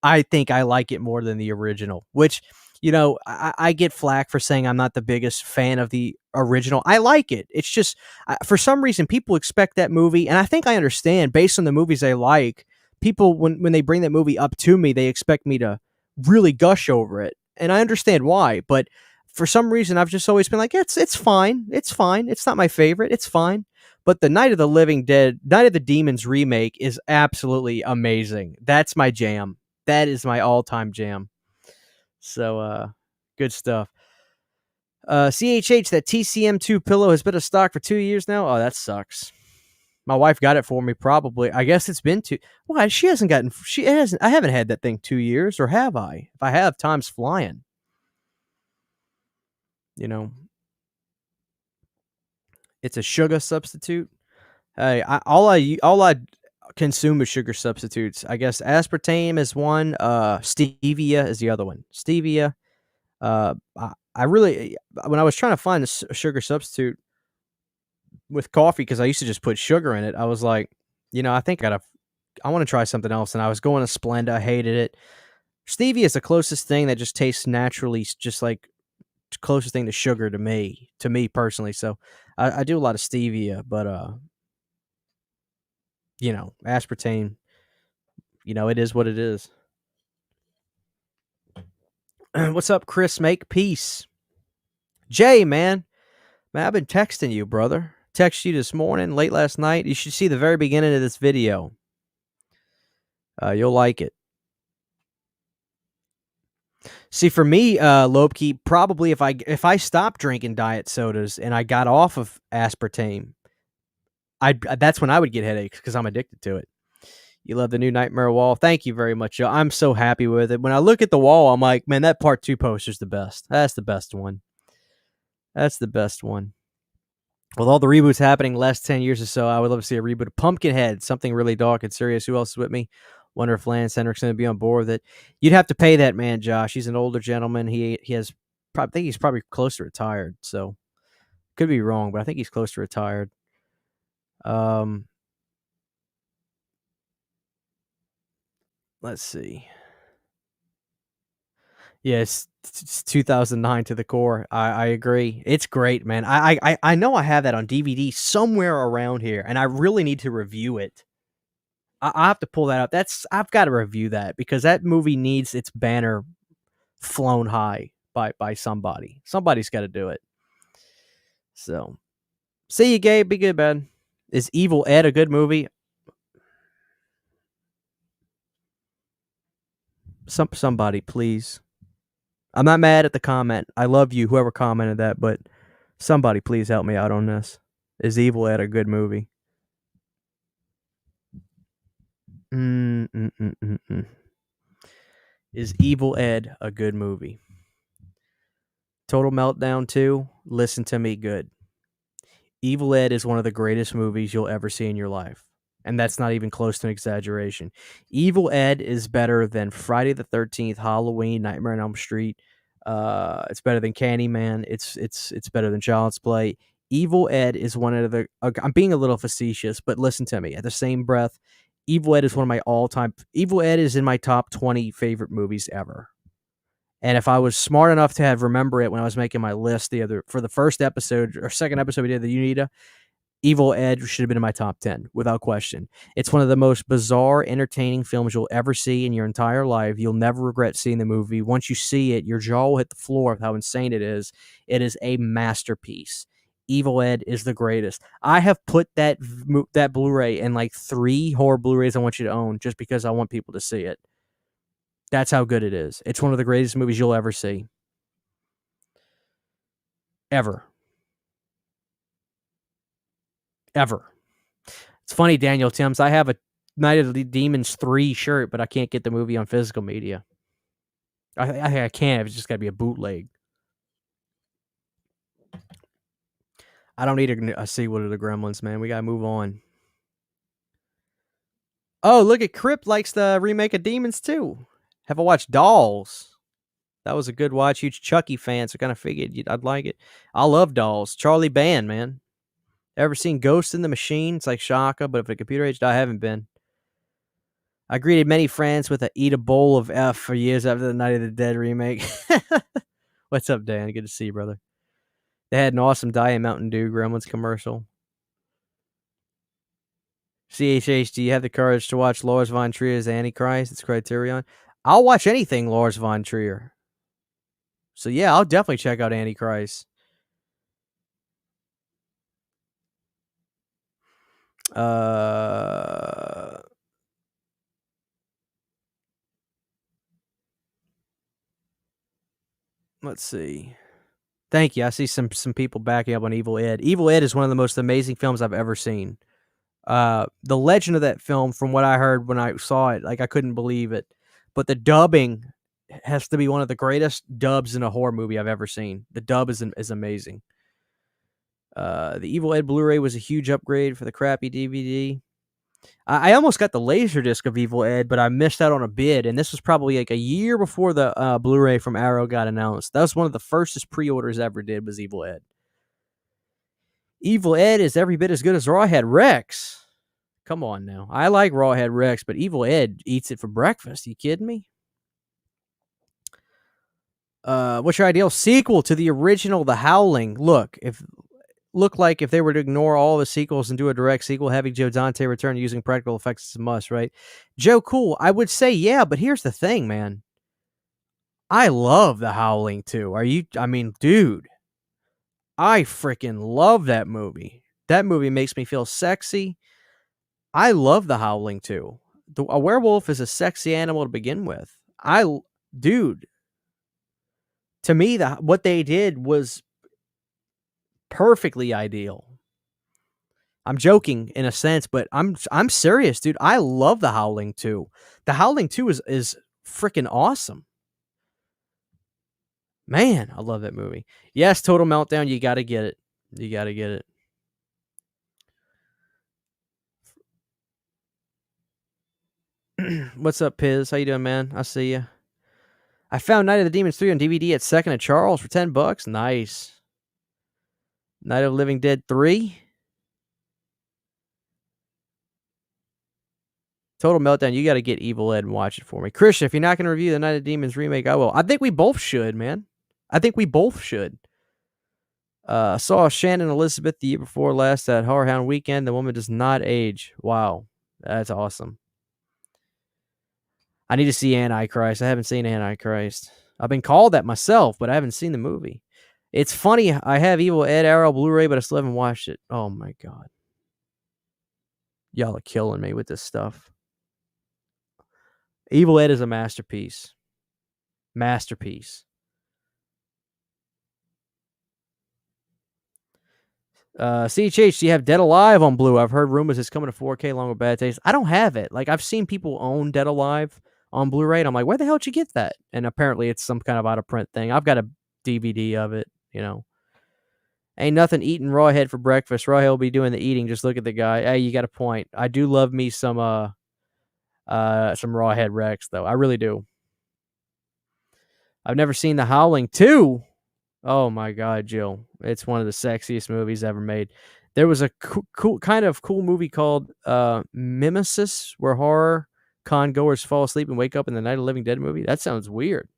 I think I like it more than the original, which, I get flack for saying I'm not the biggest fan of the original. I like it. It's just, for some reason, people expect that movie, and I think I understand, based on the movies they like, people, when they bring that movie up to me, they expect me to really gush over it, and I understand why, but for some reason, I've just always been like, it's fine. It's fine. It's not my favorite. It's fine. But the Night of the Living Dead, Night of the Demons remake is absolutely amazing. That's my jam. That is my all-time jam. So, good stuff. CHH, that TCM2 pillow has been a stock for 2 years now. Oh, that sucks. My wife got it for me, probably. I guess it's been 2. Why? I haven't had that thing 2 years, or have I? If I have, time's flying. It's a sugar substitute. Hey, all I consume is sugar substitutes. I guess aspartame is one. Stevia is the other one. Stevia. I really, when I was trying to find a sugar substitute with coffee, because I used to just put sugar in it, I was like, I think I want to try something else. And I was going to Splenda. I hated it. Stevia is the closest thing that just tastes naturally, just like closest thing to sugar to me personally. So I do a lot of stevia, but aspartame, it is what it is. What's up, Chris? Make peace. Jay, man, I've been texting you, brother. Texted you this morning, late last night. You should see the very beginning of this video. You'll like it. See, for me, Lobkey, probably if I stopped drinking diet sodas and I got off of aspartame, that's when I would get headaches because I'm addicted to it. You love the new Nightmare wall. Thank you very much, Joe. I'm so happy with it. When I look at the wall, I'm like, man, that part 2 poster's the best. That's the best one. That's the best one. With all the reboots happening the last 10 years or so, I would love to see a reboot of Pumpkinhead, something really dark and serious. Who else is with me? Wonder if Lance Henrik's going to be on board with it. You'd have to pay that man, Josh. He's an older gentleman. He has, I think he's probably close to retired. So could be wrong, but I think he's close to retired. Let's see. Yeah, it's 2009 to the core. I agree. It's great, man. I know I have that on DVD somewhere around here, and I really need to review it. I have to pull that up. I've got to review that because that movie needs its banner flown high by somebody. Somebody's got to do it. So, see you, Gabe. Be good, man. Is Evil Ed a good movie? Somebody, please. I'm not mad at the comment. I love you, whoever commented that, but somebody, please help me out on this. Is Evil Ed a good movie? Is Evil Ed a good movie? Total Meltdown 2, listen to me good. Evil Ed is one of the greatest movies you'll ever see in your life. And that's not even close to an exaggeration. Evil Ed is better than Friday the 13th, Halloween, Nightmare on Elm Street. It's better than Candyman. It's better than Child's Play. Evil Ed is one of the. I'm being a little facetious, but listen to me. At the same breath, Evil Ed is one of my all-time. Evil Ed is in my top 20 favorite movies ever. And if I was smart enough to have remember it when I was making my list for the first episode or second episode we did the Unita, Evil Ed should have been in my top 10 without question. It's one of the most bizarre, entertaining films you'll ever see in your entire life. You'll never regret seeing the movie. Once you see it, your jaw will hit the floor with how insane it is. It is a masterpiece. Evil Ed is the greatest. I have put that Blu-ray in like 3 horror Blu-rays I want you to own just because I want people to see it. That's how good it is. It's one of the greatest movies you'll ever see. Ever. It's funny, Daniel Timms. I have a Night of the Demons 3 shirt, but I can't get the movie on physical media. I can't. It's just got to be a bootleg. I don't need a sequel to the Gremlins, man. We got to move on. Oh, look at Crypt likes the remake of Demons too. Have I watched Dolls? That was a good watch. Huge Chucky fan, so kind of figured I'd like it. I love Dolls. Charlie Band, man. Ever seen Ghost in the Machine? It's like Shaka, but if a computer aged, I haven't been. I greeted many friends with a eat a bowl of F for years after the Night of the Dead remake. What's up, Dan? Good to see you, brother. They had an awesome Diet Mountain Dew Gremlins commercial. CHH, do you have the courage to watch Lars von Trier's Antichrist? It's Criterion. I'll watch anything Lars von Trier. So yeah, I'll definitely check out Antichrist. Let's see. Thank you. I see some people backing up on Evil Ed. Evil Ed is one of the most amazing films I've ever seen. The legend of that film, from what I heard when I saw it, like I couldn't believe it. But the dubbing has to be one of the greatest dubs in a horror movie I've ever seen. The dub is amazing. The Evil Ed Blu-ray was a huge upgrade for the crappy DVD. I almost got the Laserdisc of Evil Ed, but I missed out on a bid, and this was probably like a year before the Blu-ray from Arrow got announced. That was one of the firstest pre-orders I ever did, was Evil Ed. Evil Ed is every bit as good as Rawhead Rex. Come on now. I like Rawhead Rex, but Evil Ed eats it for breakfast. You kidding me? What's your ideal sequel to the original, The Howling? Look like if they were to ignore all the sequels and do a direct sequel, having Joe Dante return using practical effects is a must, right? Joe Cool, I would say yeah, but here's the thing, man. I love The Howling too. Dude, I freaking love that movie. That movie makes me feel sexy. I love The Howling too. A werewolf is a sexy animal to begin with. Dude, to me, what they did was perfectly ideal. I'm joking in a sense, but I'm serious, dude. I love The Howling 2. The Howling 2 is freaking awesome. Man, I love that movie. Yes, Total Meltdown, you got to get it. You got to get it. What's up, Piz? How you doing, man? I see you. I found Night of the Demons 3 on DVD at Second and Charles for $10. Nice. Night of the Living Dead 3. Total Meltdown, you got to get Evil Ed and watch it for me. Christian, if you're not going to review the Night of the Demons remake, I will. I think we both should, man. I think we both should. Saw Shannon Elizabeth the year before last at Horror Hound Weekend. The woman does not age. Wow. That's awesome. I need to see Antichrist. I haven't seen Antichrist. I've been called that myself, but I haven't seen the movie. It's funny. I have Evil Ed Arrow Blu-ray, but I still haven't watched it. Oh my god, y'all are killing me with this stuff. Evil Ed is a masterpiece. Masterpiece. CHH, do you have Dead Alive on Blue? I've heard rumors it's coming to 4K along with Bad Taste. I don't have it. Like, I've seen people own Dead Alive on Blu-ray, and I'm like, where the hell did you get that? And apparently it's some kind of out-of-print thing. I've got a DVD of it, you know. Ain't nothing eating Rawhead for breakfast. Rawhead will be doing the eating. Just look at the guy. Hey, you got a point. I do love me some Rawhead Rex, though. I really do. I've never seen The Howling 2. Oh my god, Jill. It's one of the sexiest movies ever made. There was a cool movie called Mimesis, where horror con goers fall asleep and wake up in the Night of the Living Dead movie. That sounds weird.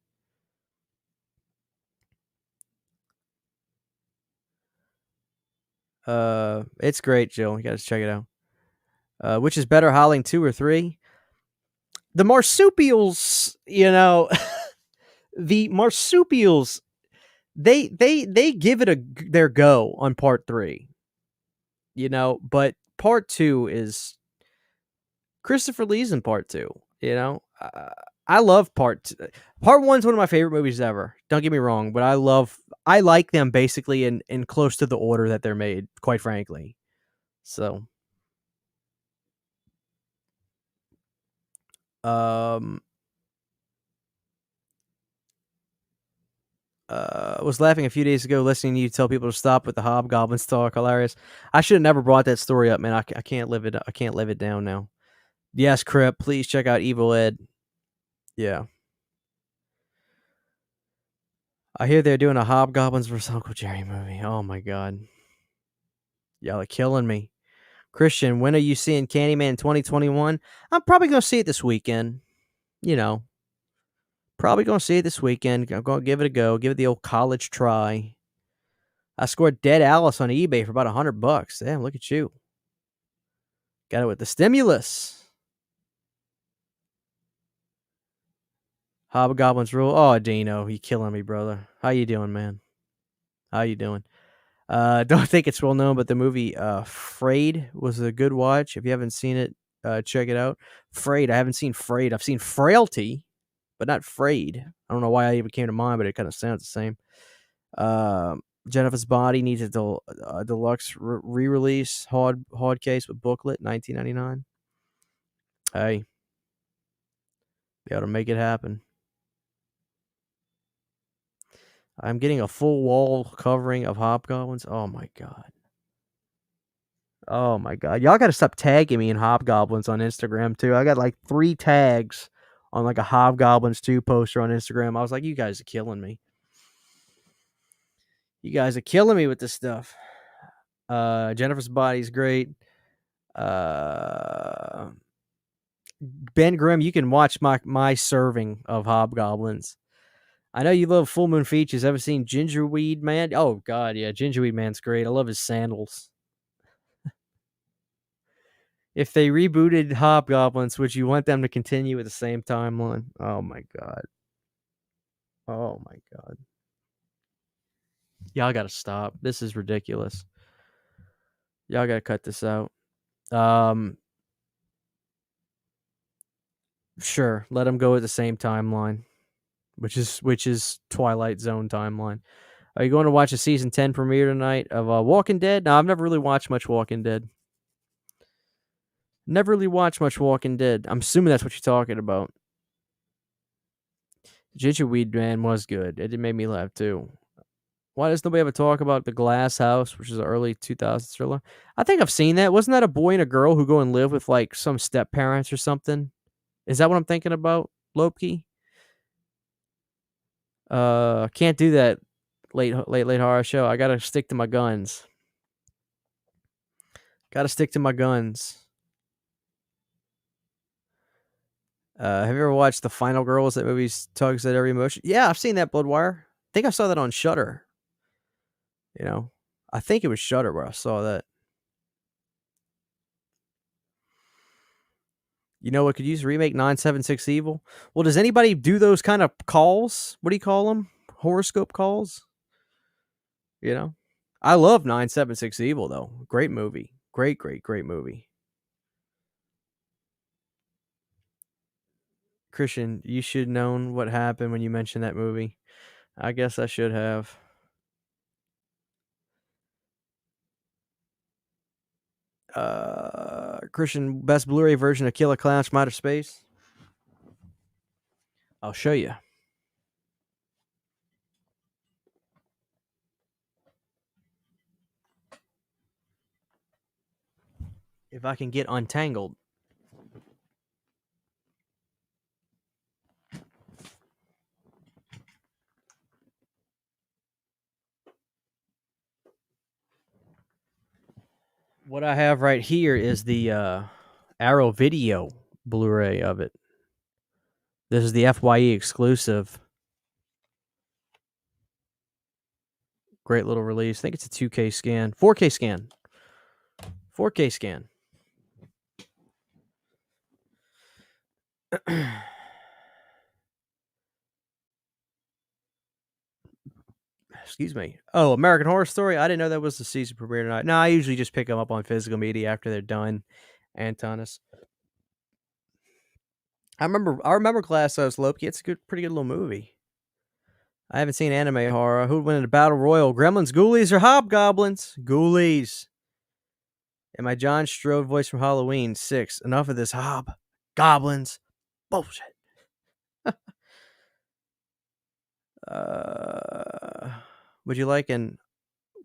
It's great, Jill. You gotta check it out. Which is better, Howling 2 or 3? The marsupials, you know, the marsupials, they give it their go on part 3, you know, but part 2 is Christopher Lee's in part 2, you know. I love part 2. Part 1's one of my favorite movies ever. Don't get me wrong, but I like them basically in close to the order that they're made, quite frankly. So, was laughing a few days ago listening to you tell people to stop with the hobgoblins talk. Hilarious. I should have never brought that story up, man. I can't live it. I can't live it down now. Yes, Crip. Please check out Evil Ed. Yeah. I hear they're doing a Hobgoblins vs. Uncle Jerry movie. Oh my god. Y'all are killing me. Christian, when are you seeing Candyman 2021? I'm probably going to see it this weekend. You know. Probably going to see it this weekend. I'm going to give it a go. Give it the old college try. I scored Dead Alice on eBay for about $100. Damn, look at you. Got it with the stimulus. Hobgoblins rule. Oh, Dino, you killing me, brother. How you doing, man? How you doing? Don't think it's well known, but the movie Frayed was a good watch. If you haven't seen it, check it out. Frayed. I haven't seen Frayed. I've seen Frailty, but not Frayed. I don't know why I even came to mind, but it kind of sounds the same. Jennifer's Body needs a deluxe re-release hard case with booklet, $19.99. Hey, they ought to make it happen. I'm getting a full wall covering of Hobgoblins. Oh my god. Oh my god. Y'all gotta stop tagging me in Hobgoblins on Instagram too. I got like 3 tags on like a Hobgoblins 2 poster on Instagram. I was like, you guys are killing me. You guys are killing me with this stuff. Jennifer's Body's great. Ben Grimm, you can watch my serving of Hobgoblins. I know you love Full Moon Features. Ever seen Gingerweed Man? Oh god, yeah, Gingerweed Man's great. I love his sandals. If they rebooted Hobgoblins, would you want them to continue with the same timeline? Oh my god. Oh my god. Y'all gotta stop. This is ridiculous. Y'all gotta cut this out. Sure, let them go at the same timeline, which is Twilight Zone timeline. Are you going to watch a season 10 premiere tonight of Walking Dead? No, I've never really watched much Walking Dead. Never really watched much Walking Dead. I'm assuming that's what you're talking about. Gingerweed Man was good. It made me laugh too. Why does nobody ever talk about The Glass House, which is an early 2000s thriller? I think I've seen that. Wasn't that a boy and a girl who go and live with like some step parents or something? Is that what I'm thinking about, Lopke? Can't do that late horror show. I gotta stick to my guns. Gotta stick to my guns. Have you ever watched The Final Girls? That movie tugs at every emotion. Yeah, I've seen that, Bloodwire. I think I saw that on Shudder. You know, I think it was Shudder where I saw that. You know what could use a remake? 976 Evil. Well, does anybody do those kind of calls? What do you call them? Horoscope calls? You know? I love 976 Evil though. Great movie. Great movie. Christian, you should known what happened when you mentioned that movie. I guess I should have. Christian, best Blu-ray version of Killer Clowns from Outer Space. I'll show you. If I can get untangled. What I have right here is the Arrow Video Blu-ray of it. This is the FYE exclusive. Great little release. I think it's a 2K scan. 4K scan. 4K scan. Excuse me. Oh, American Horror Story. I didn't know that was the season premiere tonight. No, I usually just pick them up on physical media after they're done. Antonis. I remember Glass House Loki. It's a pretty good little movie. I haven't seen anime horror. Who'd win in a battle royal? Gremlins, Ghoulies, or Hobgoblins? Ghoulies. And my John Strode voice from Halloween 6. Enough of this Hobgoblins bullshit. Would you like an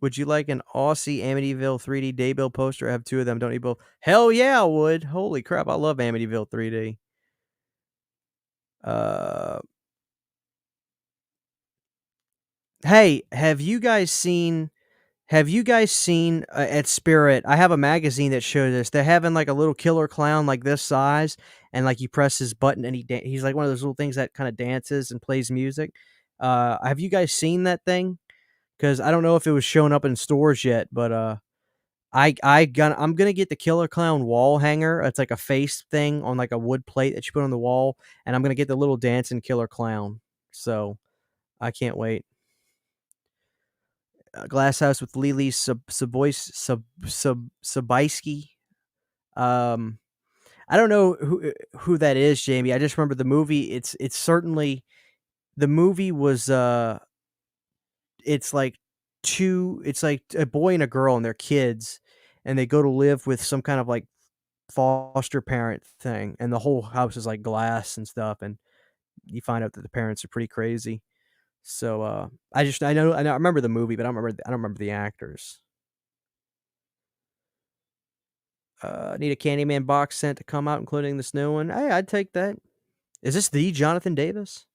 Aussie Amityville 3D daybill poster? I have 2 of them. Don't need both. Hell yeah, I would. Holy crap, I love Amityville 3D. Hey, have you guys seen at Spirit? I have a magazine that shows this. They're having like a little killer clown like this size, and like you press his button and he's like one of those little things that kind of dances and plays music. Have you guys seen that thing? Because I don't know if it was showing up in stores yet, but I'm gonna get the killer clown wall hanger. It's like a face thing on like a wood plate that you put on the wall, and I'm gonna get the little dancing killer clown. So I can't wait. Glass House with Lily Sobieski. I don't know who that is, Jamie. I just remember the movie. It's certainly the movie was it's like it's like a boy and a girl and they're kids, and they go to live with some kind of like foster parent thing, and the whole house is like glass and stuff, and you find out that the parents are pretty crazy. So I remember the movie, but I don't remember the actors. Need a Candyman box set to come out, including this new one. Hey, I'd take that. Is this the Jonathan Davis?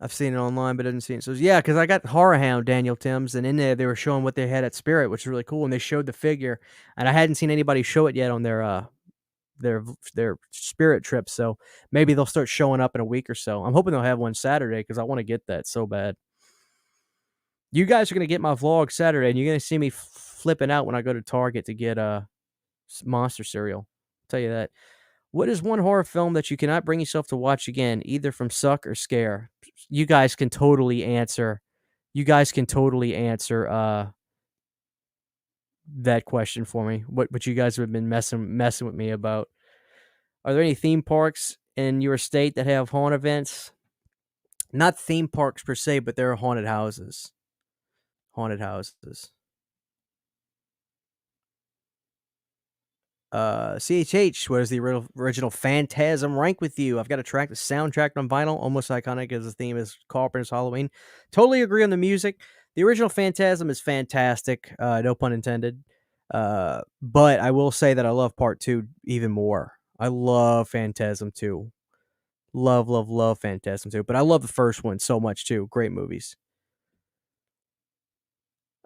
I've seen it online, but I didn't see it. So yeah, because I got Horror Hound Daniel Timms, and in there they were showing what they had at Spirit, which is really cool, and they showed the figure, and I hadn't seen anybody show it yet on their Spirit trip. So maybe they'll start showing up in a week or so. I'm hoping they'll have one Saturday because I want to get that so bad. You guys are gonna get my vlog Saturday, and you're gonna see me flipping out when I go to Target to get monster cereal. I'll tell you that. What is one horror film that you cannot bring yourself to watch again, either from suck or scare? You guys can totally answer. That question for me. What you guys have been messing with me about? Are there any theme parks in your state that have haunt events? Not theme parks per se, but there are haunted houses. Haunted houses. CHH, what is the original Phantasm rank with you? I've got a track, the soundtrack on vinyl, almost iconic as the theme is Carpenter's Halloween. Totally agree on the music. The original Phantasm is fantastic, no pun intended. But I will say that I love part 2 even more. I love Phantasm 2. Love Phantasm 2. But I love the first one so much too. Great movies.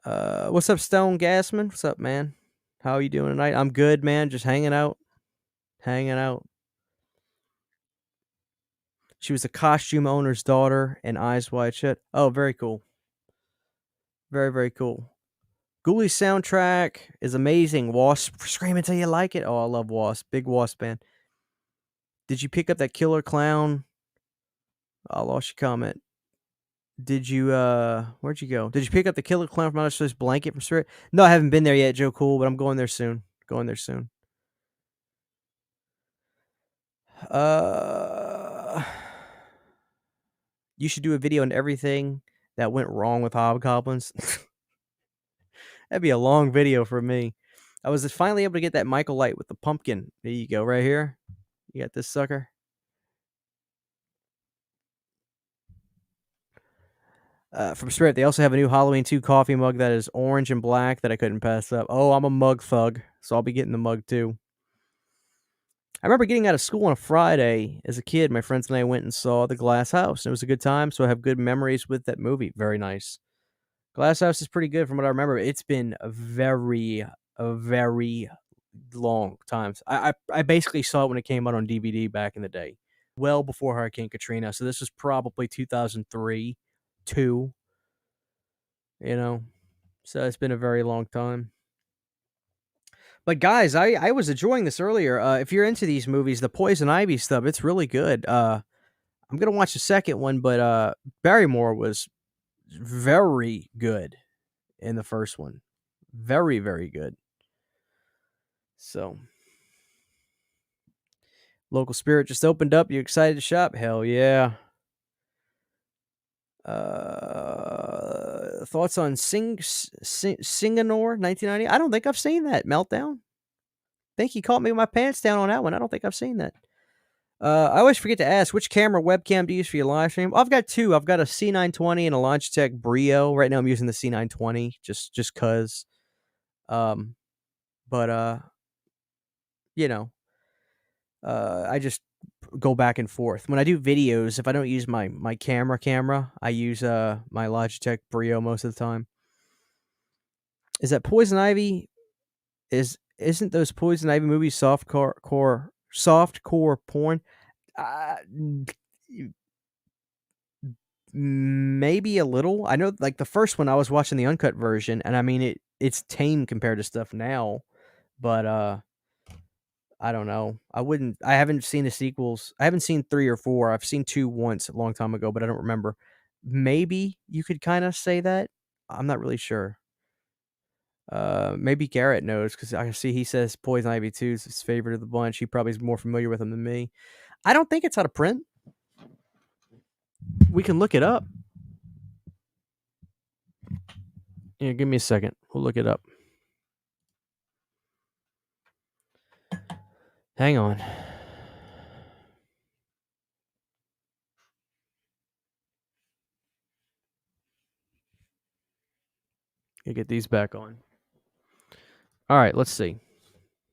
What's up, Stone Gassman? What's up, man? How are you doing tonight? I'm good, man. Just hanging out. She was a costume owner's daughter and Eyes Wide Shut. Oh, very cool. Very, very cool. Ghoulie soundtrack is amazing. Wasp, scream until you like it. Oh, I love Wasp. Big Wasp fan. Did you pick up that Killer Clown? I lost your comment. Did you, where'd you go? Did you pick up the Killer Clown from Outer Space blanket from Spirit? No, I haven't been there yet, Joe Cool, but I'm going there soon. Going there soon. You should do a video on everything that went wrong with Hobgoblins. That'd be a long video for me. I was finally able to get that Michael Light with the pumpkin. There you go, right here. You got this sucker. From Spirit, they also have a new Halloween 2 coffee mug that is orange and black that I couldn't pass up. Oh, I'm a mug thug, so I'll be getting the mug too. I remember getting out of school on a Friday as a kid. My friends and I went and saw The Glass House. It was a good time, so I have good memories with that movie. Very nice. Glass House is pretty good from what I remember. It's been a very long time. I basically saw it when it came out on DVD back in the day, well before Hurricane Katrina. So this was probably 2003, 2. You know, so it's been a very long time. But guys, I was enjoying this earlier. If you're into these movies, the Poison Ivy stuff, it's really good. I'm gonna watch the second one, but Barrymore was very good in the first one. Very, very good. So, Local Spirit just opened up. You excited to shop? Hell yeah. Thoughts on Singanore 1990? I don't think I've seen that. Meltdown? Think he caught me with my pants down on that one. I don't think I've seen that. I always forget to ask, which camera webcam do you use for your live stream? I've got two. I've got a C920 and a Logitech Brio. Right now I'm using the C920 just cuz. But you know, I just go back and forth. When I do videos, if I don't use my camera, I use my Logitech Brio most of the time. Is that Poison Ivy? Isn't those Poison Ivy movies softcore porn? Uh, maybe a little. I know, like the first one, I was watching the uncut version, and I mean it's tame compared to stuff now, but I don't know. I haven't seen the sequels. I haven't seen 3 or 4. I've seen 2 once a long time ago, but I don't remember. Maybe you could kind of say that. I'm not really sure. Maybe Garrett knows because I see he says Poison Ivy 2 is his favorite of the bunch. He probably is more familiar with them than me. I don't think it's out of print. We can look it up. Yeah, give me a second. We'll look it up. Hang on. Gotta get these back on. All right, let's see.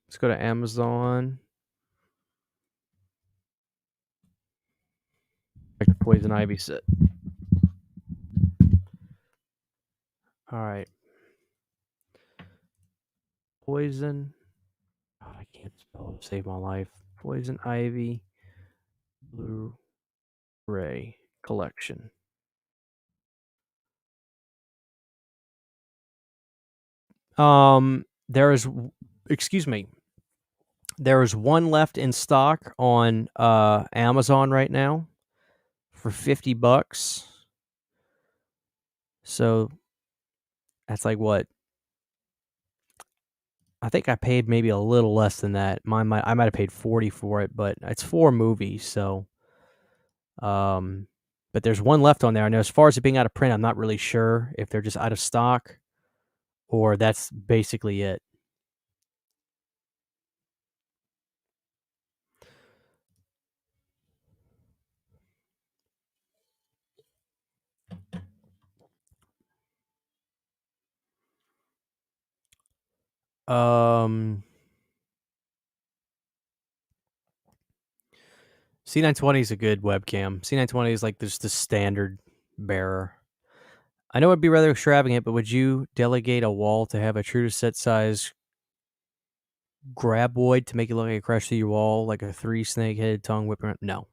Let's go to Amazon. Like the Poison Ivy set. All right. Poison. Oh, I can't spell it. Save my life. Poison Ivy Blu-ray collection. There is, excuse me. There is one left in stock on Amazon right now for $50. So that's like what? I think I paid maybe a little less than that. I might have paid $40 for it, but it's 4 movies, so but there's one left on there. And as far as it being out of print, I'm not really sure if they're just out of stock or that's basically it. C920 is a good webcam. C920 is like just the standard bearer. I know it'd be rather extravagant, but would you delegate a wall to have a true to set size graboid to make it look like a crash through your wall, like a 3 snake head tongue whipping around? No.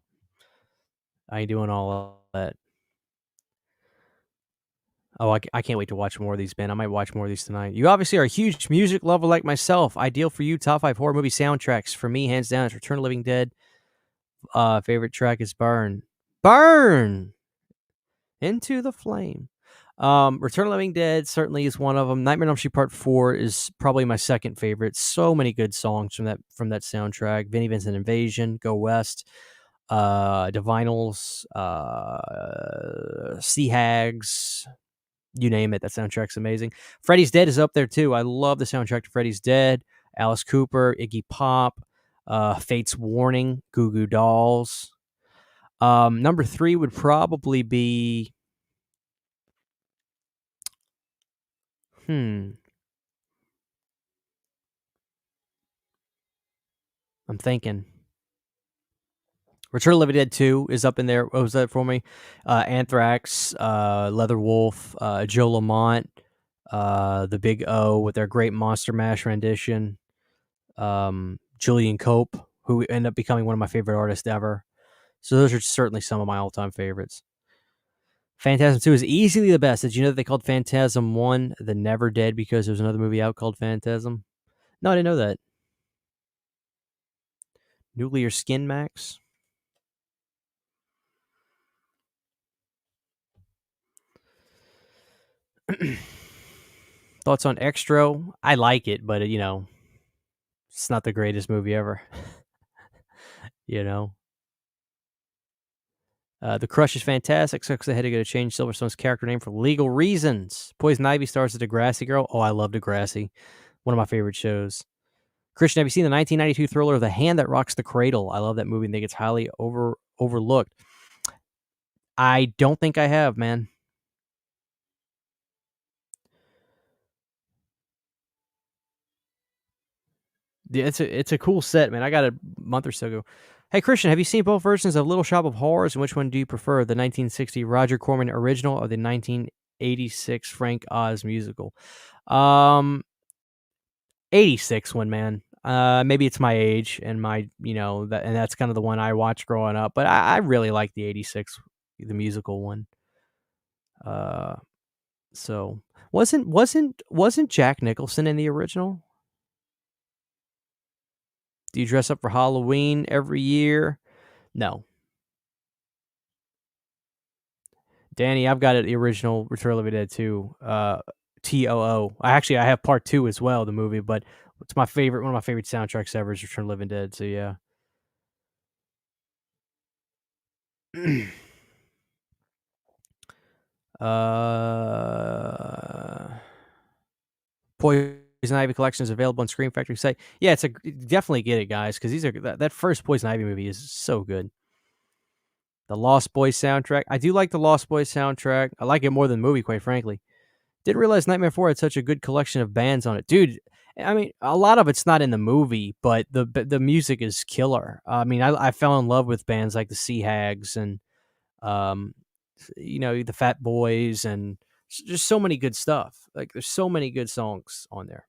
I ain't doing all of that. Oh, I can't wait to watch more of these, man. I might watch more of these tonight. You obviously are a huge music lover like myself. Ideal for you. Top 5 horror movie soundtracks. For me, hands down, it's Return of the Living Dead. Favorite track is Burn. Burn! Into the Flame. Return of the Living Dead certainly is one of them. Nightmare on Elm Street Part 4 is probably my second favorite. So many good songs from that soundtrack. Vinnie Vincent Invasion, Go West, Divinals, Sea Hags, you name it. That soundtrack's amazing. Freddy's Dead is up there too. I love the soundtrack to Freddy's Dead. Alice Cooper, Iggy Pop, Fate's Warning, Goo Goo Dolls. Number 3 would probably be I'm thinking. Return of the Living Dead 2 is up in there. What was that for me? Anthrax, Leather Wolf, Joe Lamont, the Big O with their great Monster Mash rendition. Julian Cope, who ended up becoming one of my favorite artists ever. So those are certainly some of my all-time favorites. Phantasm 2 is easily the best. Did you know that they called Phantasm 1 The Never Dead because there's another movie out called Phantasm? No, I didn't know that. Nuclear Skin Max? Thoughts on Extra? I like it, but it's not the greatest movie ever. you know. The Crush is fantastic. Sucks they had to go to change Silverstone's character name for legal reasons. Poison Ivy stars as Degrassi Girl. Oh, I love Degrassi. One of my favorite shows. Christian, have you seen the 1992 thriller The Hand That Rocks the Cradle? I love that movie and think it's highly overlooked. I don't think I have, man. Yeah, it's a cool set, man. I got a month or so ago. Hey, Christian, have you seen both versions of Little Shop of Horrors, and which one do you prefer, the 1960 Roger Corman original or the 1986 Frank Oz musical? 86 one, man. Maybe it's my age and that's kind of the one I watched growing up, but I really like the 86, the musical one. So wasn't Jack Nicholson in the original? Do you dress up for Halloween every year? No. Danny, I've got it, the original Return of the Living Dead 2, TOO. I have part 2 as well, the movie, but it's one of my favorite soundtracks ever is Return of the Living Dead, so yeah. Poison Ivy collection is available on Scream Factory site. Yeah, definitely get it, guys, because that first Poison Ivy movie is so good. The Lost Boys soundtrack. I do like the Lost Boys soundtrack. I like it more than the movie, quite frankly. Didn't realize Nightmare 4 had such a good collection of bands on it. Dude, I mean, a lot of it's not in the movie, but the music is killer. I mean, I fell in love with bands like the Sea Hags and, the Fat Boys and just so many good stuff. Like, there's so many good songs on there.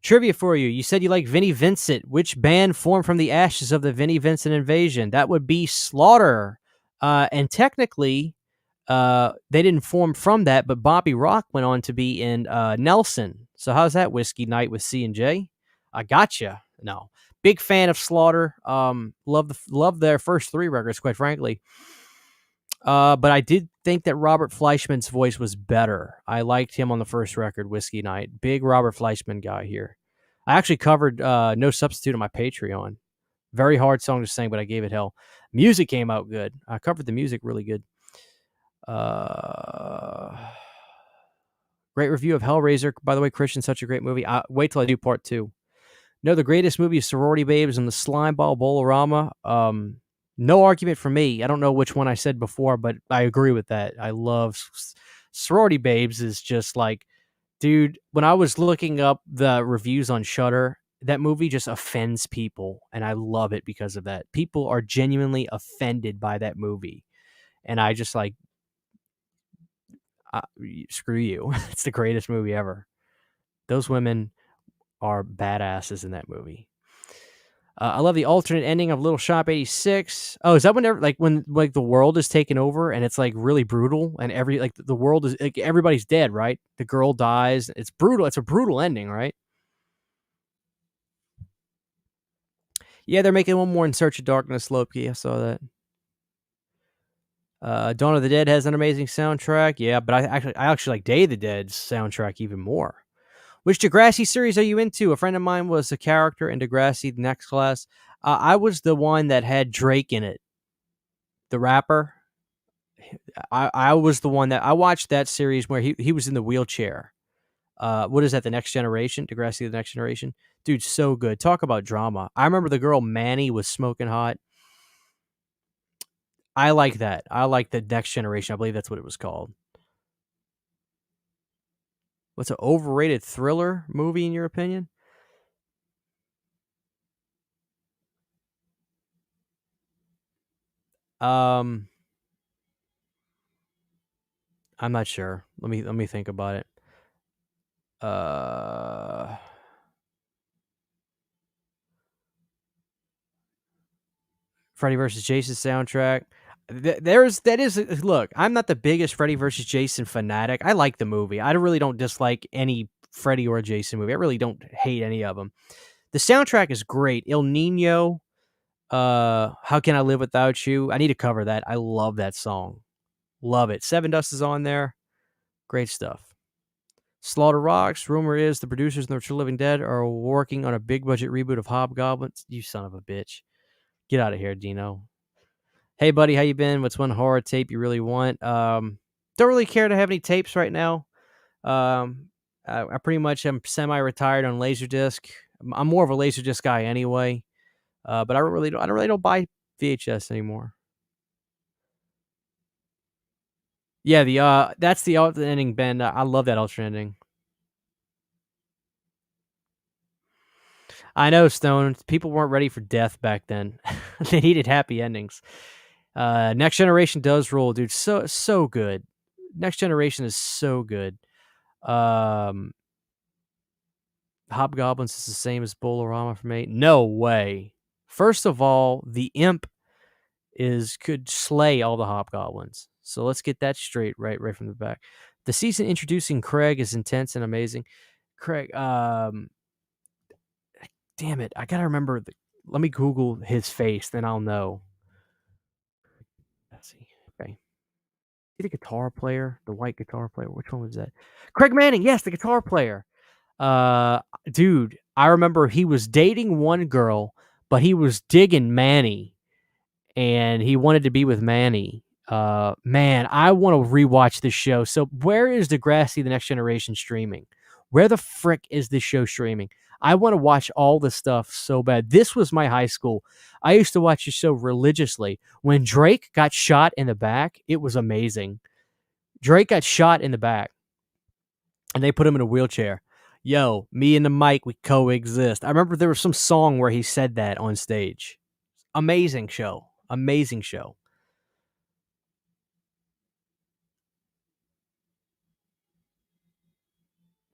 Trivia for you. You said you like Vinnie Vincent. Which band formed from the ashes of the Vinnie Vincent invasion? That would be Slaughter. And technically, they didn't form from that, but Bobby Rock went on to be in Nelson. So how's that Whiskey Night with C&J? I gotcha. No. Big fan of Slaughter. Love their first 3 records, quite frankly. But I did think that Robert Fleischman's voice was better. I liked him on the first record, Whiskey Night. Big Robert Fleischman guy here. I actually covered No Substitute on my Patreon. Very hard song to sing, but I gave it hell. Music came out good. I covered the music really good. Great review of Hellraiser. By the way, Christian, such a great movie. Wait till I do part 2. No, the greatest movie is Sorority Babes and the Slimeball Bolorama. No argument for me. I don't know which one I said before, but I agree with that. I love Sorority Babes is just like, dude, when I was looking up the reviews on Shudder, that movie just offends people, and I love it because of that. People are genuinely offended by that movie, and I just like, screw you. It's the greatest movie ever. Those women are badasses in that movie. I love the alternate ending of Little Shop 86. Oh, is that when when the world is taken over and it's like really brutal and the world is like everybody's dead, right? The girl dies. It's brutal. It's a brutal ending, right? Yeah, they're making one more in Search of Darkness, Loki. I saw that. Dawn of the Dead has an amazing soundtrack. Yeah, but I actually like Day of the Dead's soundtrack even more. Which Degrassi series are you into? A friend of mine was a character in Degrassi, the next class. I was the one that had Drake in it, the rapper. I was the one that I watched that series where he was in the wheelchair. What is that? The Next Generation, Degrassi, the Next Generation. Dude, so good. Talk about drama. I remember the girl Manny was smoking hot. I like that. I like the Next Generation. I believe that's what it was called. What's an overrated thriller movie in your opinion? Um, I'm not sure. Let me think about it. Uh, Freddy versus Jason soundtrack. Look, I'm not the biggest Freddy versus Jason fanatic. I like the movie. I really don't dislike any Freddy or Jason movie. I really don't hate any of them. The soundtrack is great. Il Nino, How Can I Live Without You? I need to cover that. I love that song. Love it. Seven Dust is on there. Great stuff. Slaughter Rocks. Rumor is the producers of the Return of the Living Dead are working on a big budget reboot of Hobgoblins. You son of a bitch. Get out of here, Dino. Hey, buddy, how you been? What's one horror tape you really want? Don't really care to have any tapes right now. I pretty much am semi-retired on Laserdisc. I'm more of a Laserdisc guy anyway. But I don't really don't buy VHS anymore. Yeah, that's the alternate ending, Ben. I love that alternate ending. I know, Stone. People weren't ready for death back then. They needed happy endings. Next Generation does rule, dude. So good. Next Generation is so good. Um, Hobgoblins is the same as Bolorama for me. No way. First of all, the imp could slay all the hobgoblins. So let's get that straight right from the back. The season introducing Craig is intense and amazing. Craig, damn it, I gotta remember. Let me Google his face, then I'll know. Let's see. Okay, is he the guitar player, the white guitar player? Which one was that? Craig Manning. Yes, the guitar player. Uh, Dude, I remember he was dating one girl, but he was digging Manny and he wanted to be with Manny. Man, I want to rewatch this show. So where is Degrassi The Next Generation streaming? Where the frick is this show streaming? I want to watch all this stuff so bad. This was my high school. I used to watch this show religiously. When Drake got shot in the back, it was amazing. Drake got shot in the back, and they put him in a wheelchair. Yo, me and the mic, we coexist. I remember there was some song where he said that on stage. Amazing show. Amazing show.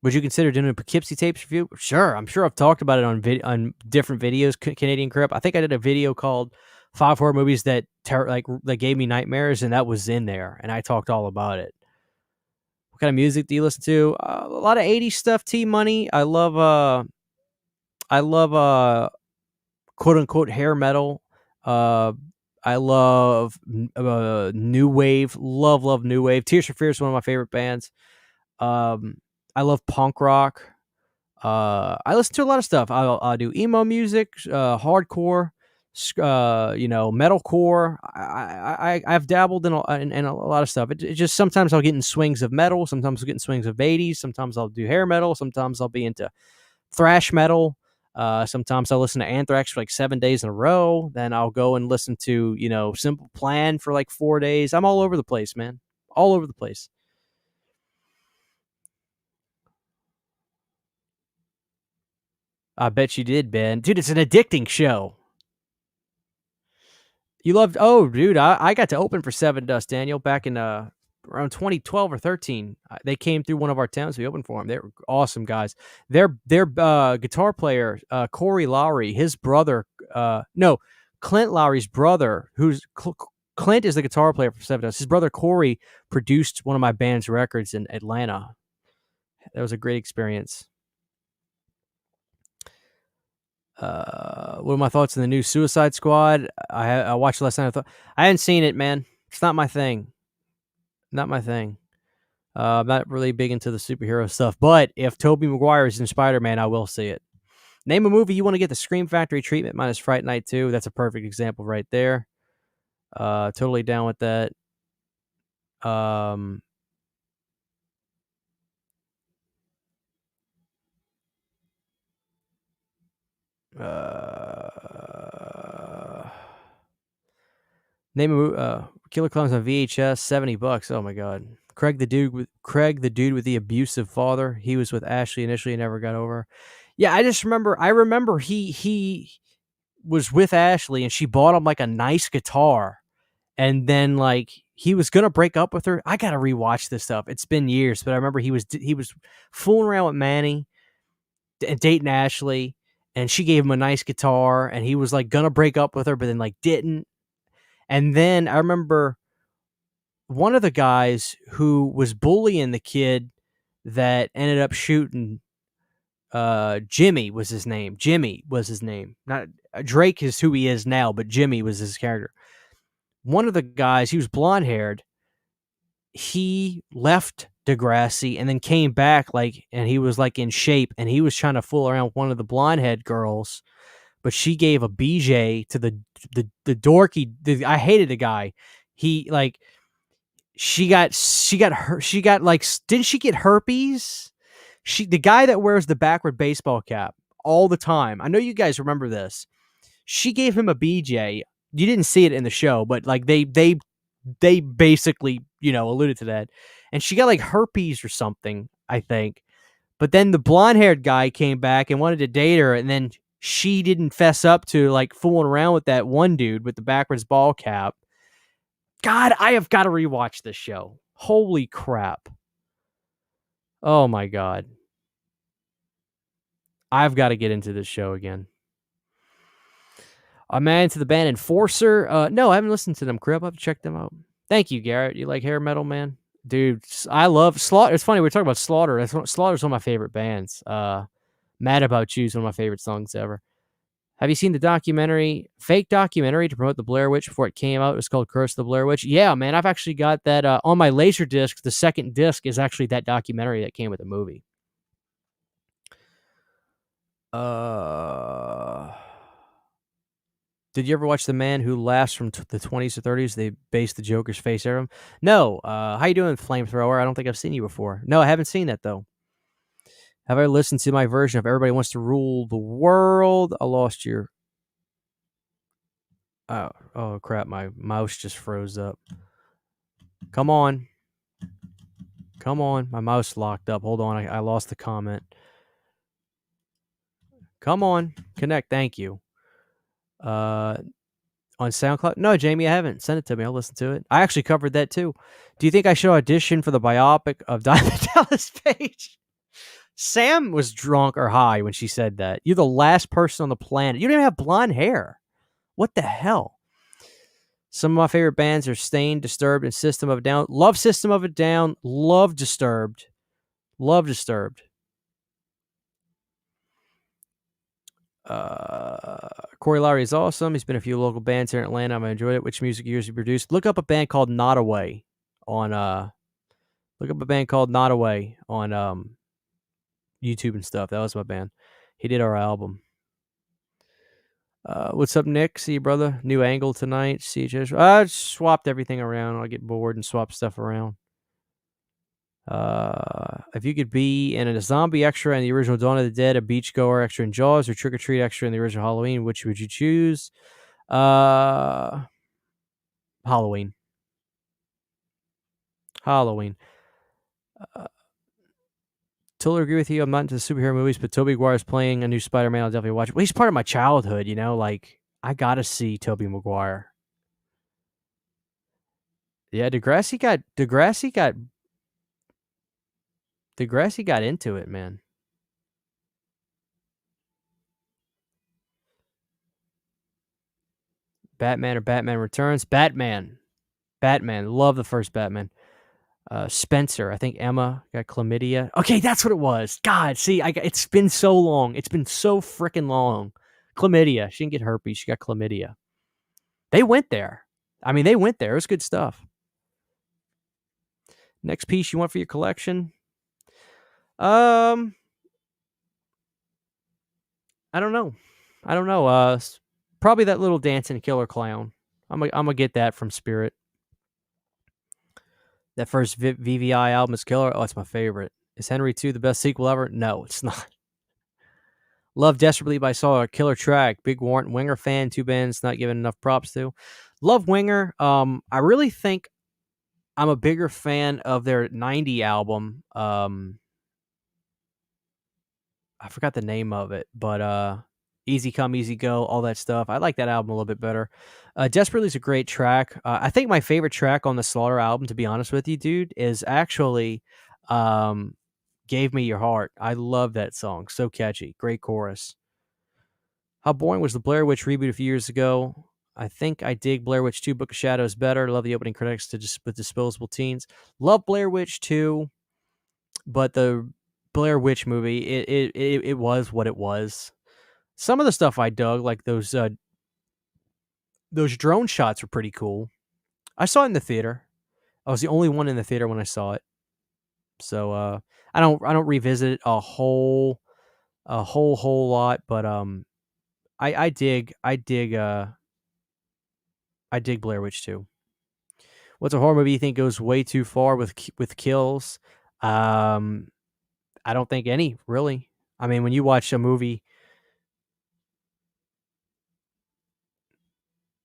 Would you consider doing a Poughkeepsie tapes review? Sure, I'm sure I've talked about it on different videos. Canadian Crip. I think I did a video called 5 horror movies that that gave me nightmares, and that was in there, and I talked all about it. What kind of music do you listen to? A lot of 80s stuff. T Money. I love quote unquote hair metal. I love new wave. Love new wave. Tears for Fears is one of my favorite bands. I love punk rock. I listen to a lot of stuff. I'll do emo music, hardcore, metalcore. I've dabbled in a lot of stuff. It just sometimes I'll get in swings of metal. Sometimes I'll get in swings of 80s. Sometimes I'll do hair metal. Sometimes I'll be into thrash metal. Sometimes I'll listen to Anthrax for like 7 days in a row. Then I'll go and listen to, Simple Plan for like 4 days. I'm all over the place, man. All over the place. I bet you did, Ben. Dude, it's an addicting show. You loved, oh, dude, I got to open for Seven Dust, Daniel, back in around 2012 or 13. They came through one of our towns. We opened for them. They were awesome guys. Their guitar player, Corey Lowry, his brother no, Clint Lowry's brother, Clint is the guitar player for Seven Dust. His brother Corey produced one of my band's records in Atlanta. That was a great experience. What are my thoughts on the new Suicide Squad? I watched last night. I hadn't seen it, man. It's not my thing. Not my thing. I'm not really big into the superhero stuff, but if Tobey Maguire is in Spider-Man, I will see it. Name a movie you want to get the Scream Factory treatment minus Fright Night 2. That's a perfect example right there. Totally down with that. Name a movie. Killer Clowns on VHS, $70. Oh my god. Craig the dude with the abusive father. He was with Ashley initially and never got over. Yeah, I remember he was with Ashley and she bought him like a nice guitar, and then like he was gonna break up with her. I gotta rewatch this stuff. It's been years, but I remember he was fooling around with Manny and dating Ashley, and she gave him a nice guitar, and he was like gonna break up with her, but then like didn't. And then I remember one of the guys who was bullying the kid that ended up shooting Jimmy was his name. Jimmy was his name. Not Drake is who he is now, but Jimmy was his character. One of the guys, he was blonde haired. He left Degrassi and then came back and he was like in shape, and he was trying to fool around with one of the blonde head girls, but she gave a BJ to the dorky. I hated the guy. He like she got like, didn't she get herpes? The guy that wears the backward baseball cap all the time. I know you guys remember this. She gave him a BJ. You didn't see it in the show, but like they basically, alluded to that. And she got like herpes or something, I think. But then the blonde-haired guy came back and wanted to date her, and then she didn't fess up to like fooling around with that one dude with the backwards ball cap. God, I have got to rewatch this show. Holy crap. Oh my God. I've got to get into this show again. I'm mad into the band Enforcer. No, I haven't listened to them, Crip. I've checked them out. Thank you, Garrett. You like hair metal, man? Dude, I love Slaughter. It's funny, we're talking about Slaughter. Slaughter's one of my favorite bands. Mad About You is one of my favorite songs ever. Have you seen the fake documentary to promote the Blair Witch before it came out? It was called Curse of the Blair Witch. Yeah, man, I've actually got that on my Laserdisc. The second disc is actually that documentary that came with the movie. Did you ever watch The Man Who Laughs from the 20s or 30s? They based the Joker's face out of him. No. How you doing, Flamethrower? I don't think I've seen you before. No, I haven't seen that, though. Have I listened to my version of Everybody Wants to Rule the World? I lost your... Oh, crap. My mouse just froze up. Come on. My mouse locked up. Hold on. I lost the comment. Come on. Connect. Thank you. On SoundCloud? No, Jamie, I haven't. Send it to me. I'll listen to it. I actually covered that too. Do you think I should audition for the biopic of Diamond Dallas Page? Sam was drunk or high when she said that. You're the last person on the planet. You don't even have blonde hair. What the hell? Some of my favorite bands are Stained, Disturbed, and System of a Down. Love System of a Down. Love Disturbed. Corey Lowry is awesome. He's been in a few local bands here in Atlanta. I enjoyed it. Which music years he produced? Look up a band called Not Away on YouTube and stuff. That was my band. He did our album. What's up, Nick? See you, brother. New angle tonight. See you. I swapped everything around. I'll get bored and swap stuff around. If you could be in a zombie extra in the original Dawn of the Dead, a beachgoer extra in Jaws, or trick or treat extra in the original Halloween, which would you choose? Halloween. Totally agree with you. I'm not into superhero movies, but Tobey Maguire's playing a new Spider-Man. I'll definitely watch it. Well, he's part of my childhood, like I gotta see Tobey Maguire. Yeah, Degrassi got into it, man. Batman or Batman Returns. Batman. Love the first Batman. Spencer, I think Emma got chlamydia. Okay, that's what it was. God, see, it's been so long. It's been so freaking long. Chlamydia. She didn't get herpes. She got chlamydia. They went there. I mean, they went there. It was good stuff. Next piece you want for your collection? I don't know. Probably that little dancing killer clown. I'm gonna get that from Spirit. That first VVI album is killer. Oh, it's my favorite. Is Henry 2 the best sequel ever? No, it's not. Love Desperately, but I saw a killer track. Big Warrant Winger fan. Two bands not given enough props to. Love Winger. I really think I'm a bigger fan of their 90 album. I forgot the name of it, but Easy Come, Easy Go, all that stuff. I like that album a little bit better. Desperately is a great track. I think my favorite track on the Slaughter album, to be honest with you, dude, is actually Gave Me Your Heart. I love that song. So catchy. Great chorus. How boring was the Blair Witch reboot a few years ago? I think I dig Blair Witch 2 Book of Shadows better. Love the opening credits to just with disposable teens. Love Blair Witch 2, but the Blair Witch movie, it was what it was. Some of the stuff I dug, like those drone shots were pretty cool. I saw it in the theater. I was the only one in the theater when I saw it. So I don't revisit it a whole lot, but I dig Blair Witch 2. What's a horror movie you think goes way too far with kills? I don't think any, really. I mean, when you watch a movie,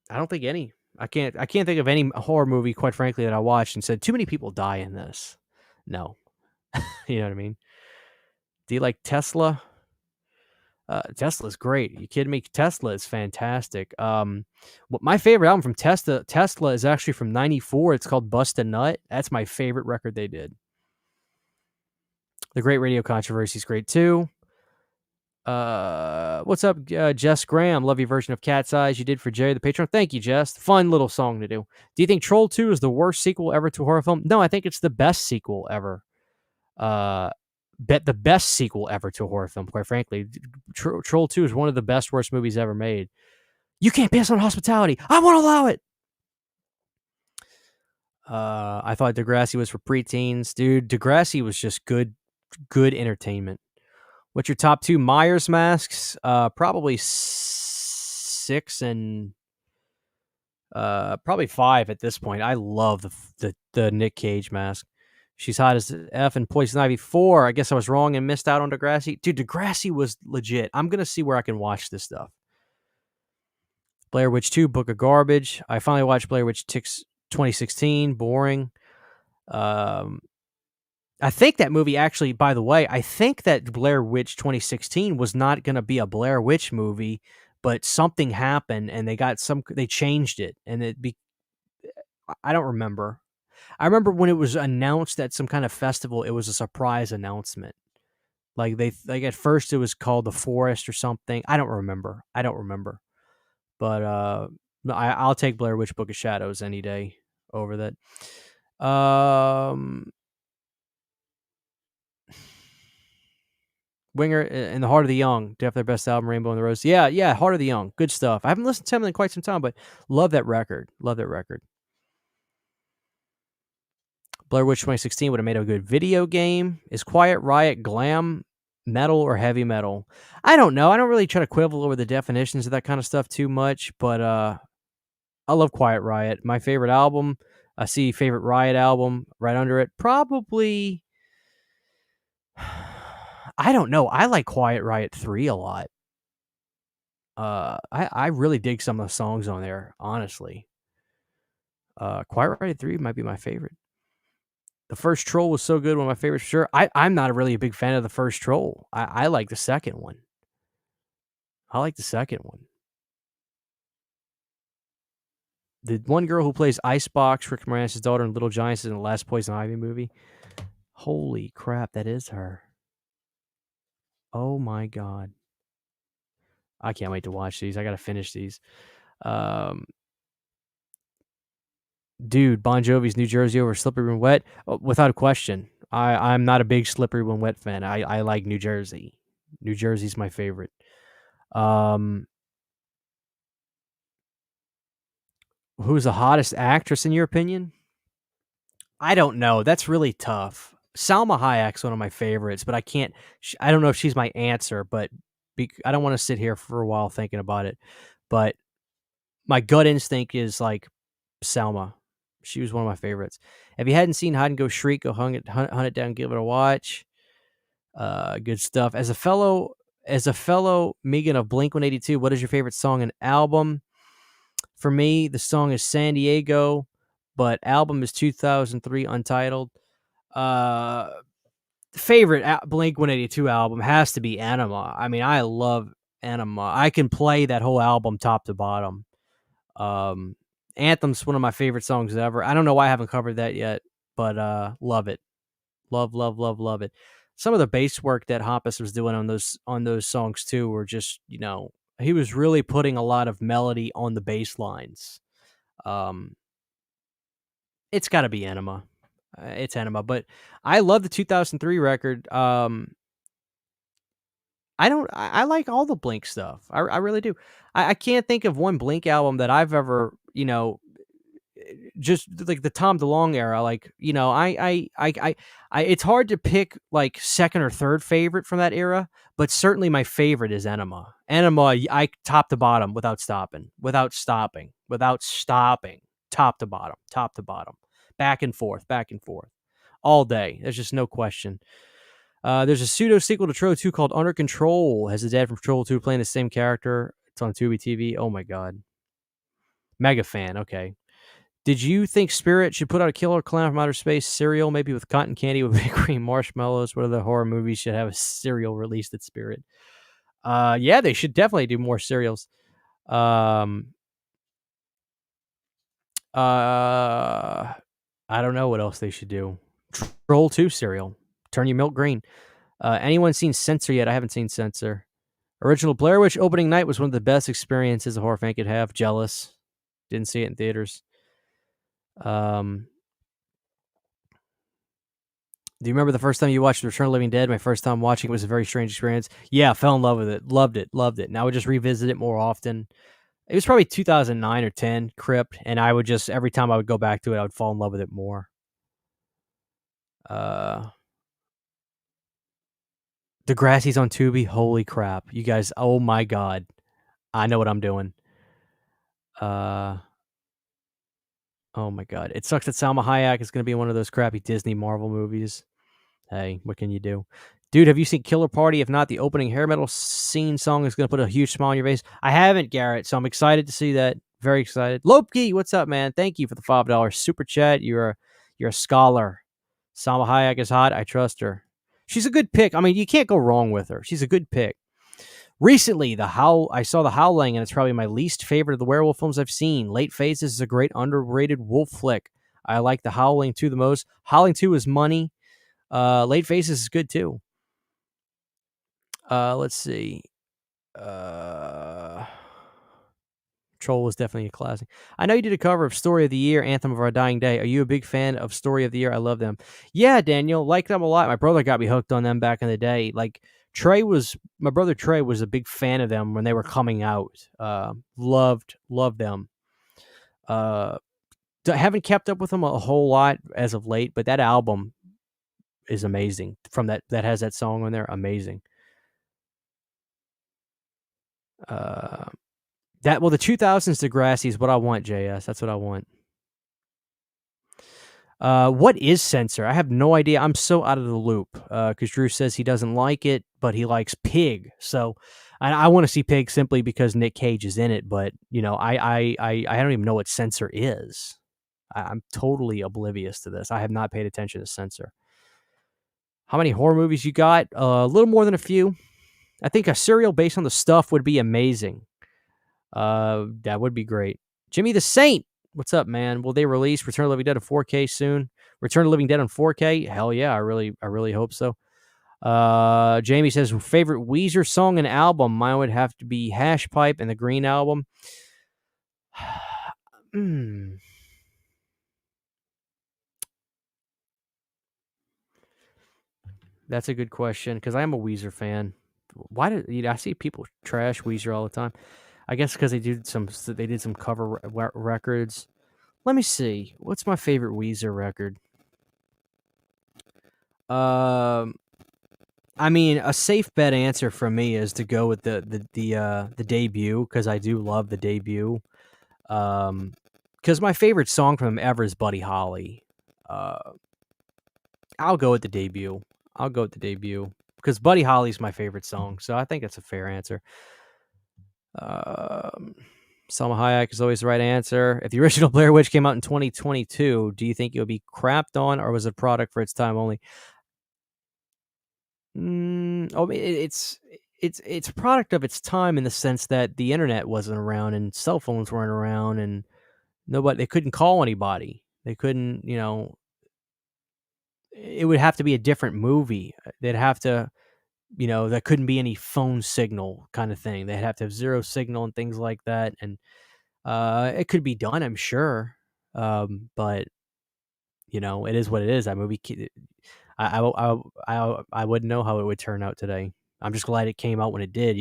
I don't think any. I can't think of any horror movie, quite frankly, that I watched and said too many people die in this. No. You know what I mean? Do you like Tesla? Tesla's great. You kidding me? Tesla is fantastic. My favorite album from Tesla is actually from '94. It's called Bust a Nut. That's my favorite record they did. The Great Radio Controversy is great too. What's up, Jess Graham? Love your version of Cat's Eyes you did for Jerry the Patron. Thank you, Jess. Fun little song to do. Do you think Troll 2 is the worst sequel ever to a horror film? No, I think it's the best sequel ever. The best sequel ever to a horror film, quite frankly. Troll 2 is one of the best, worst movies ever made. You can't pass on hospitality. I won't allow it. I thought Degrassi was for preteens. Dude, Degrassi was just good entertainment. What's your top 2 Myers masks? Probably 6 and probably 5 at this point. I love the Nick Cage mask. She's hot as F and Poison Ivy 4. I guess I was wrong and missed out on Degrassi. Dude, Degrassi was legit. I'm going to see where I can watch this stuff. Blair Witch 2, Book of Garbage. I finally watched Blair Witch 2016. Boring. I think that movie actually, by the way, I think that Blair Witch 2016 was not going to be a Blair Witch movie, but something happened and they changed it. And I don't remember. I remember when it was announced at some kind of festival, it was a surprise announcement. Like at first it was called The Forest or something. I don't remember. But I'll take Blair Witch Book of Shadows any day over that. Winger and The Heart of the Young, definitely their best album, Rainbow and the Rose. Yeah, Heart of the Young, good stuff. I haven't listened to them in quite some time, but love that record. Blair Witch 2016 would have made a good video game. Is Quiet Riot glam metal or heavy metal? I don't know. I don't really try to quibble over the definitions of that kind of stuff too much, but I love Quiet Riot. My favorite album, I see favorite Riot album right under it. Probably, I don't know. I like Quiet Riot 3 a lot. I really dig some of the songs on there, honestly. Quiet Riot 3 might be my favorite. The first Troll was so good, one of my favorites for sure. I'm not really a big fan of the first Troll. I like the second one. The one girl who plays Icebox, Rick Moranis' daughter in Little Giants in the last Poison Ivy movie. Holy crap, that is her. Oh my God. I can't wait to watch these. I got to finish these. Dude, Bon Jovi's New Jersey over Slippery When Wet, without a question. I'm not a big Slippery When Wet fan. I like New Jersey. New Jersey's my favorite. Um, who's the hottest actress in your opinion? I don't know. That's really tough. Salma Hayek's one of my favorites, but I can't. I don't know if she's my answer, but I don't want to sit here for a while thinking about it. But my gut instinct is like Selma. She was one of my favorites. If you hadn't seen Hide and Go Shriek, go hunt it down, give it a watch. Good stuff. As a fellow Megan of Blink 182, what is your favorite song and album? For me, the song is San Diego, but album is 2003 Untitled. Uh, favorite Blink 182 album has to be Anima. I mean, I love Anima. I can play that whole album top to bottom. Um, Anthem's one of my favorite songs ever. I don't know why I haven't covered that yet, but love it. Love it. Some of the bass work that Hoppus was doing on those songs too were just, he was really putting a lot of melody on the bass lines. Um, it's got to be Enema. It's Enema, but I love the 2003 record. I like all the Blink stuff. I really do. I can't think of one Blink album that I've ever, just like the Tom DeLonge era. Like, it's hard to pick like second or third favorite from that era, but certainly my favorite is Enema. Enema, I top to bottom without stopping, top to bottom, back and forth, all day. There's just no question. There's a pseudo sequel to Troll 2 called Under Control. Has the dad from Troll 2 playing the same character? It's on Tubi TV. Oh my god. Mega fan. Okay. Did you think Spirit should put out a Killer Clown from Outer Space cereal, maybe with cotton candy with big cream marshmallows? What other horror movies should have a cereal released at Spirit? Yeah, they should definitely do more cereals. I don't know what else they should do. Troll 2 cereal. Turn your milk green. Anyone seen Censor yet? I haven't seen Censor. Original Blair Witch opening night was one of the best experiences a horror fan could have. Jealous. Didn't see it in theaters. Do you remember the first time you watched Return of the Living Dead? My first time watching it was a very strange experience. Yeah, fell in love with it. Loved it. And I would just revisit it more often. It was probably 2009 or 10, Crypt, and I would just, every time I would go back to it, I would fall in love with it more. Degrassi's on Tubi. Holy crap. You guys, oh my god. I know what I'm doing. Oh my god. It sucks that Salma Hayek is going to be in one of those crappy Disney Marvel movies. Hey, what can you do? Dude, have you seen Killer Party? If not, the opening hair metal scene song is going to put a huge smile on your face. I haven't, Garrett, so I'm excited to see that. Very excited. Lopke, what's up, man? Thank you for the $5 super chat. You're a scholar. Salma Hayek is hot. I trust her. She's a good pick. I mean, you can't go wrong with her. She's a good pick. Recently, I saw The Howling, and it's probably my least favorite of the werewolf films I've seen. Late Phases is a great underrated wolf flick. I like The Howling 2 the most. Howling 2 is money. Late Phases is good too. Let's see. Troll was definitely a classic. I know you did a cover of Story of the Year, Anthem of Our Dying Day. Are you a big fan of Story of the Year? I love them. Yeah, Daniel, like them a lot. My brother got me hooked on them back in the day. Like my brother Trey was a big fan of them when they were coming out. Loved them. Haven't kept up with them a whole lot as of late, but that album is amazing. From that has that song on there, amazing. The 2000s Degrassi is what I want, JS. That's what I want. What is Censor? I have no idea. I'm so out of the loop. Because Drew says he doesn't like it, but he likes Pig. So, I want to see Pig simply because Nick Cage is in it. But I don't even know what Censor is. I'm totally oblivious to this. I have not paid attention to Censor. How many horror movies you got? A little more than a few. I think a serial based on the stuff would be amazing. That would be great. Jimmy the Saint, what's up, man? Will they release Return of the Living Dead in 4K soon? Return of the Living Dead in 4K? Hell yeah, I really hope so. Jamie says favorite Weezer song and album. Mine would have to be Hash Pipe and the Green Album. That's a good question because I am a Weezer fan. Why did I see people trash Weezer all the time? I guess because they did some cover records. Let me see. What's my favorite Weezer record? Um, I mean, a safe bet answer from me is to go with the debut because I do love the debut. Because my favorite song from him ever is Buddy Holly. Uh, I'll go with the debut. I'll go with the debut because Buddy Holly's my favorite song, so I think that's a fair answer. Um, Selma Hayek is always the right answer. If the original Blair Witch came out in 2022, do you think it would be crapped on, or was it a product for its time only? It's a product of its time in the sense that the internet wasn't around and cell phones weren't around and they couldn't call anybody. They couldn't, it would have to be a different movie. They'd have to, there couldn't be any phone signal kind of thing. They'd have to have zero signal and things like that. And it could be done, I'm sure. But it is what it is. That movie, I wouldn't know how it would turn out today. I'm just glad it came out when it did.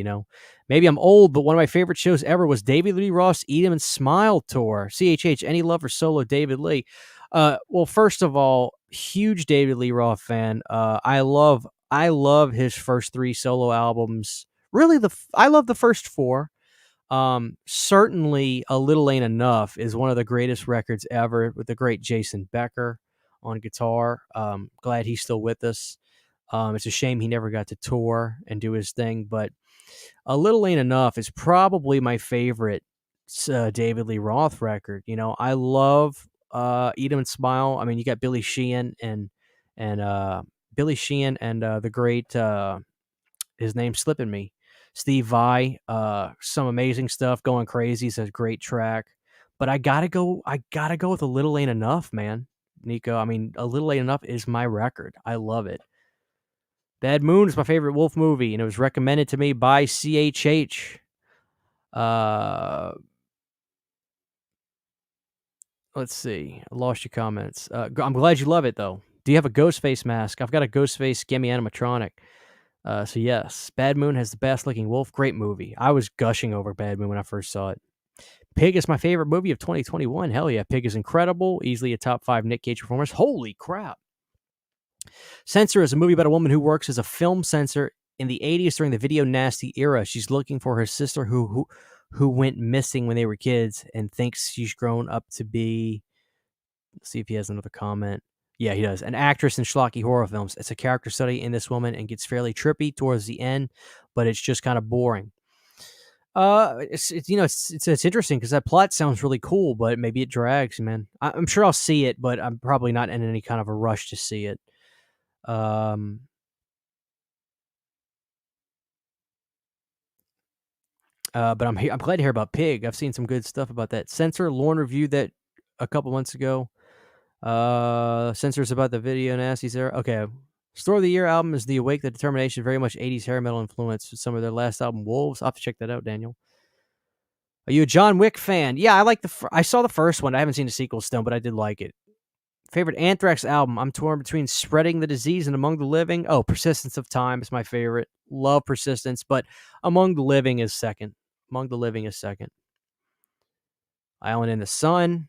Maybe I'm old, but one of my favorite shows ever was David Lee Ross Eat 'Em and Smile tour. CHH, any love for solo David Lee? Well, first of all, huge David Lee Roth fan. I love his first 3 solo albums. Really, I love the first 4. Certainly, A Little Ain't Enough is one of the greatest records ever with the great Jason Becker on guitar. Glad he's still with us. It's a shame he never got to tour and do his thing, but A Little Ain't Enough is probably my favorite David Lee Roth record. I love Eat 'Em and Smile. I mean, you got Billy Sheehan and the great his name's slipping me. Steve Vai, some amazing stuff, Going Crazy is a great track. But I gotta go with A Little Ain't Enough, man. Nico, I mean, A Little Ain't Enough is my record. I love it. Bad Moon is my favorite Wolf movie, and it was recommended to me by CHH. Let's see. I lost your comments. I'm glad you love it, though. Do you have a Ghostface mask? I've got a Ghostface Gimme animatronic. So yes, Bad Moon has the best looking wolf. Great movie. I was gushing over Bad Moon when I first saw it. Pig is my favorite movie of 2021. Hell yeah, Pig is incredible. Easily a top 5 Nick Cage performance. Holy crap. Censor is a movie about a woman who works as a film censor in the 80s during the video nasty era. She's looking for her sister who went missing when they were kids and thinks she's grown up to be. Let's see if he has another comment. Yeah, he does. An actress in schlocky horror films. It's a character study in this woman and gets fairly trippy towards the end, but it's just kind of boring. It's interesting because that plot sounds really cool, but maybe it drags, man. I'm sure I'll see it, but I'm probably not in any kind of a rush to see it. But I'm glad to hear about Pig. I've seen some good stuff about that. Censor Lorne reviewed that a couple months ago. Censors about the video nasties era. Okay. Store of the Year album is The Awake, The Determination, very much 80s hair metal influence with some of their last album, Wolves. I'll have to check that out, Daniel. Are you a John Wick fan? Yeah, I like I saw the first one. I haven't seen the sequel still, but I did like it. Favorite Anthrax album? I'm torn between Spreading the Disease and Among the Living. Oh, Persistence of Time is my favorite. Love Persistence, but Among the Living is second. Among the Living is second. Island in the Sun.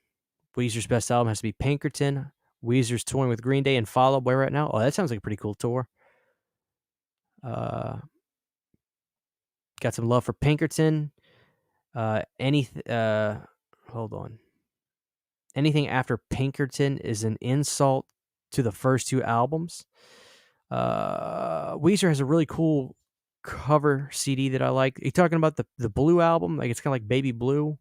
Weezer's best album has to be Pinkerton. Weezer's touring with Green Day and Fall Out Boy right now. Oh, that sounds like a pretty cool tour. Got some love for Pinkerton. Hold on. Anything after Pinkerton is an insult to the first 2 albums. Weezer has a really cool cover CD that I like. Are you talking about the Blue album? Like it's kind of like Baby Blue.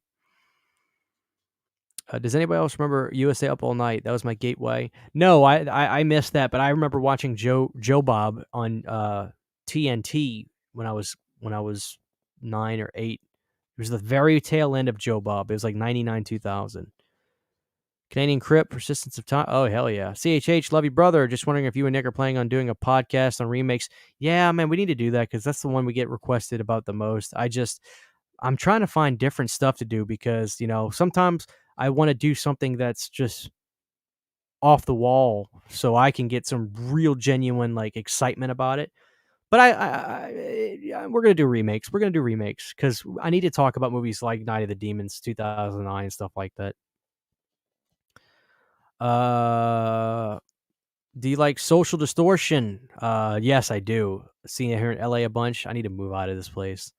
Does anybody else remember USA Up All Night? That was my gateway. No, I missed that, but I remember watching Joe Bob on TNT when I was 9 or 8. It was the very tail end of Joe Bob. It was like 99, 2000. Canadian Crip, Persistence of Time. Oh, hell yeah. CHH, love you, brother. Just wondering if you and Nick are planning on doing a podcast on remakes. Yeah, man, we need to do that because that's the one we get requested about the most. I'm trying to find different stuff to do because, sometimes I want to do something that's just off the wall so I can get some real genuine like excitement about it. But we're gonna do remakes. We're gonna do remakes because I need to talk about movies like Night of the Demons, 2009, and stuff like that. Do you like Social Distortion? Yes, I do. Seeing it here in LA a bunch. I need to move out of this place.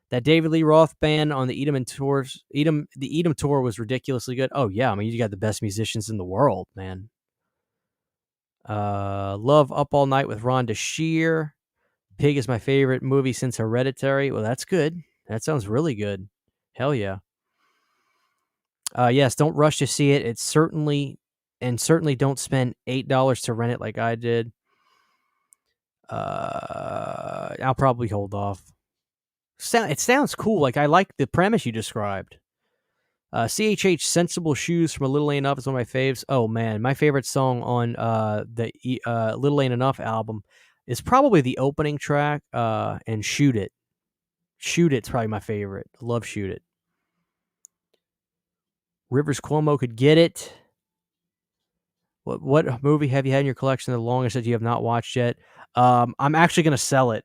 That David Lee Roth band on the Edom tours, the Edom tour was ridiculously good. Oh yeah, I mean you got the best musicians in the world, man. Love Up All Night with Rhonda Shear. Pig is my favorite movie since Hereditary. Well, that's good. That sounds really good. Hell yeah. Yes, don't rush to see it. It's certainly don't spend $8 to rent it like I did. I'll probably hold off. It sounds cool. Like I like the premise you described. CHH Sensible Shoes from A Little Ain't Enough is one of my faves. Oh man, my favorite song on the Little Ain't Enough album is probably the opening track and Shoot It. Shoot It's probably my favorite. Love Shoot It. Rivers Cuomo could get it. What movie have you had in your collection the longest that you have not watched yet? I'm actually gonna sell it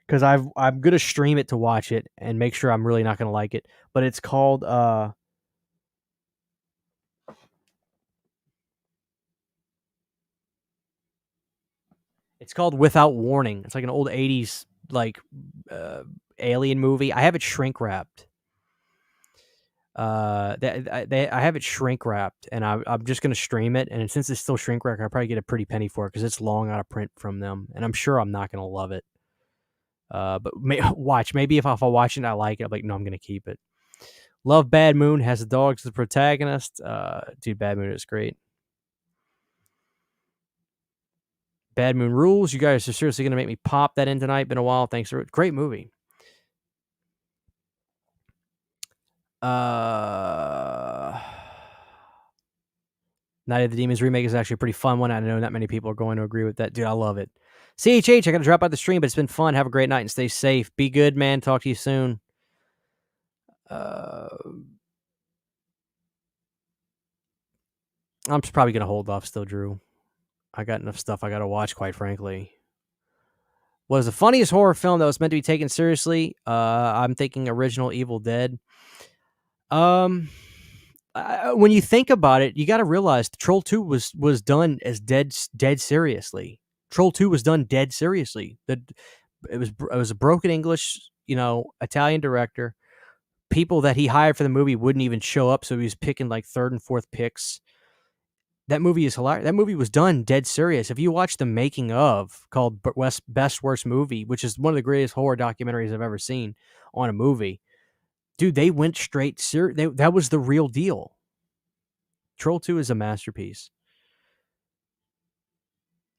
because I'm gonna stream it to watch it and make sure I'm really not gonna like it. But it's called Without Warning. It's like an old 80s like alien movie. I have it shrink wrapped. I have it shrink wrapped, and I'm just gonna stream it. And since it's still shrink wrapped, I'll probably get a pretty penny for it because it's long out of print from them, and I'm sure I'm not gonna love it. But watch, maybe if I watch it and I like it, I'm like, no, I'm gonna keep it. Love Bad Moon, has the dogs as the protagonist. Dude, Bad Moon is great. Bad Moon rules. You guys are seriously gonna make me pop that in tonight. Been a while. Thanks for it. Great movie. Night of the Demons remake is actually a pretty fun one. I know not many people are going to agree with that. Dude, I love it. CHH, I got to drop out the stream, but it's been fun. Have a great night and stay safe. Be good, man. Talk to you soon. I'm probably going to hold off still, Drew. I got enough stuff I got to watch, quite frankly. What is the funniest horror film that was meant to be taken seriously? I'm thinking original Evil Dead. When you think about it, you got to realize Troll 2 was done as dead seriously. Troll 2 was done dead seriously. It was a broken English, Italian director. People that he hired for the movie wouldn't even show up, so he was picking like third and fourth picks. That movie is hilarious. That movie was done dead serious. If you watch the making of called Best Worst Movie, which is one of the greatest horror documentaries I've ever seen on a movie, dude, they went straight serious. That was the real deal. Troll 2 is a masterpiece.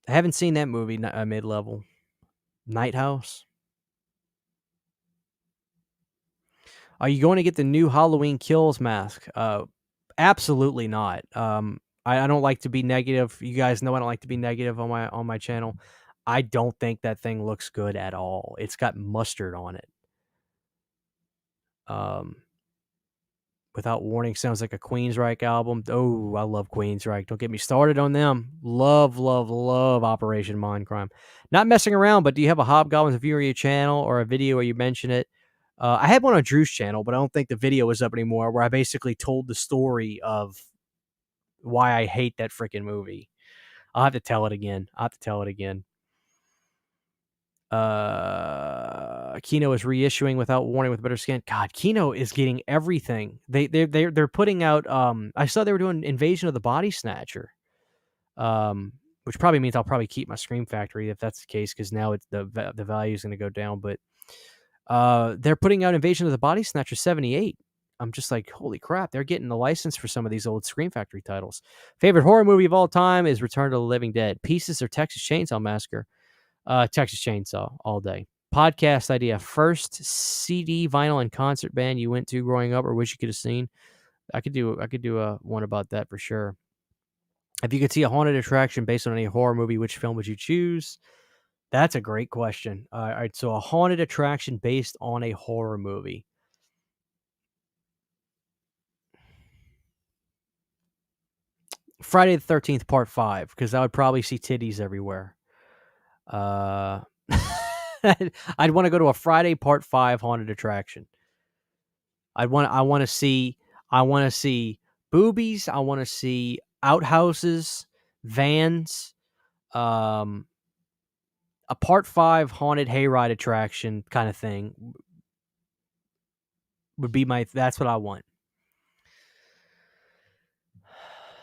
I haven't seen that movie mid-level. Night House. Are you going to get the new Halloween Kills mask? Absolutely not. I don't like to be negative. You guys know I don't like to be negative on my channel. I don't think that thing looks good at all. It's got mustard on it. Without Warning sounds like a Queensryche album. Oh, I love Queensryche. Don't get me started on them. Love, love, love Operation Mindcrime. Not messing around, but do you have a Hobgoblins review on your channel or a video where you mention it? I had one on Drew's channel, but I don't think the video is up anymore, where I basically told the story of why I hate that freaking movie. I'll have to tell it again. Kino is reissuing Without Warning with better skin. God, Kino is getting everything. They're putting out. I saw they were doing Invasion of the Body Snatcher, which probably means I'll probably keep my Scream Factory if that's the case, because now it's the value is going to go down. But they're putting out Invasion of the Body Snatcher 78. I'm just like, holy crap, they're getting the license for some of these old Scream Factory titles. Favorite horror movie of all time is Return to the Living Dead. Pieces or Texas Chainsaw Massacre? Texas Chainsaw all day. Podcast idea. First CD, vinyl, and concert band you went to growing up or wish you could have seen? I could do one about that for sure. If you could see a haunted attraction based on any horror movie, which film would you choose? That's a great question. All right, so a haunted attraction based on a horror movie. Friday the 13th Part 5, because I would probably see titties everywhere. I'd want to go to a Friday Part 5 haunted attraction. I want to see boobies. I want to see outhouses, vans, a Part 5 haunted hayride attraction kind of thing would be that's what I want.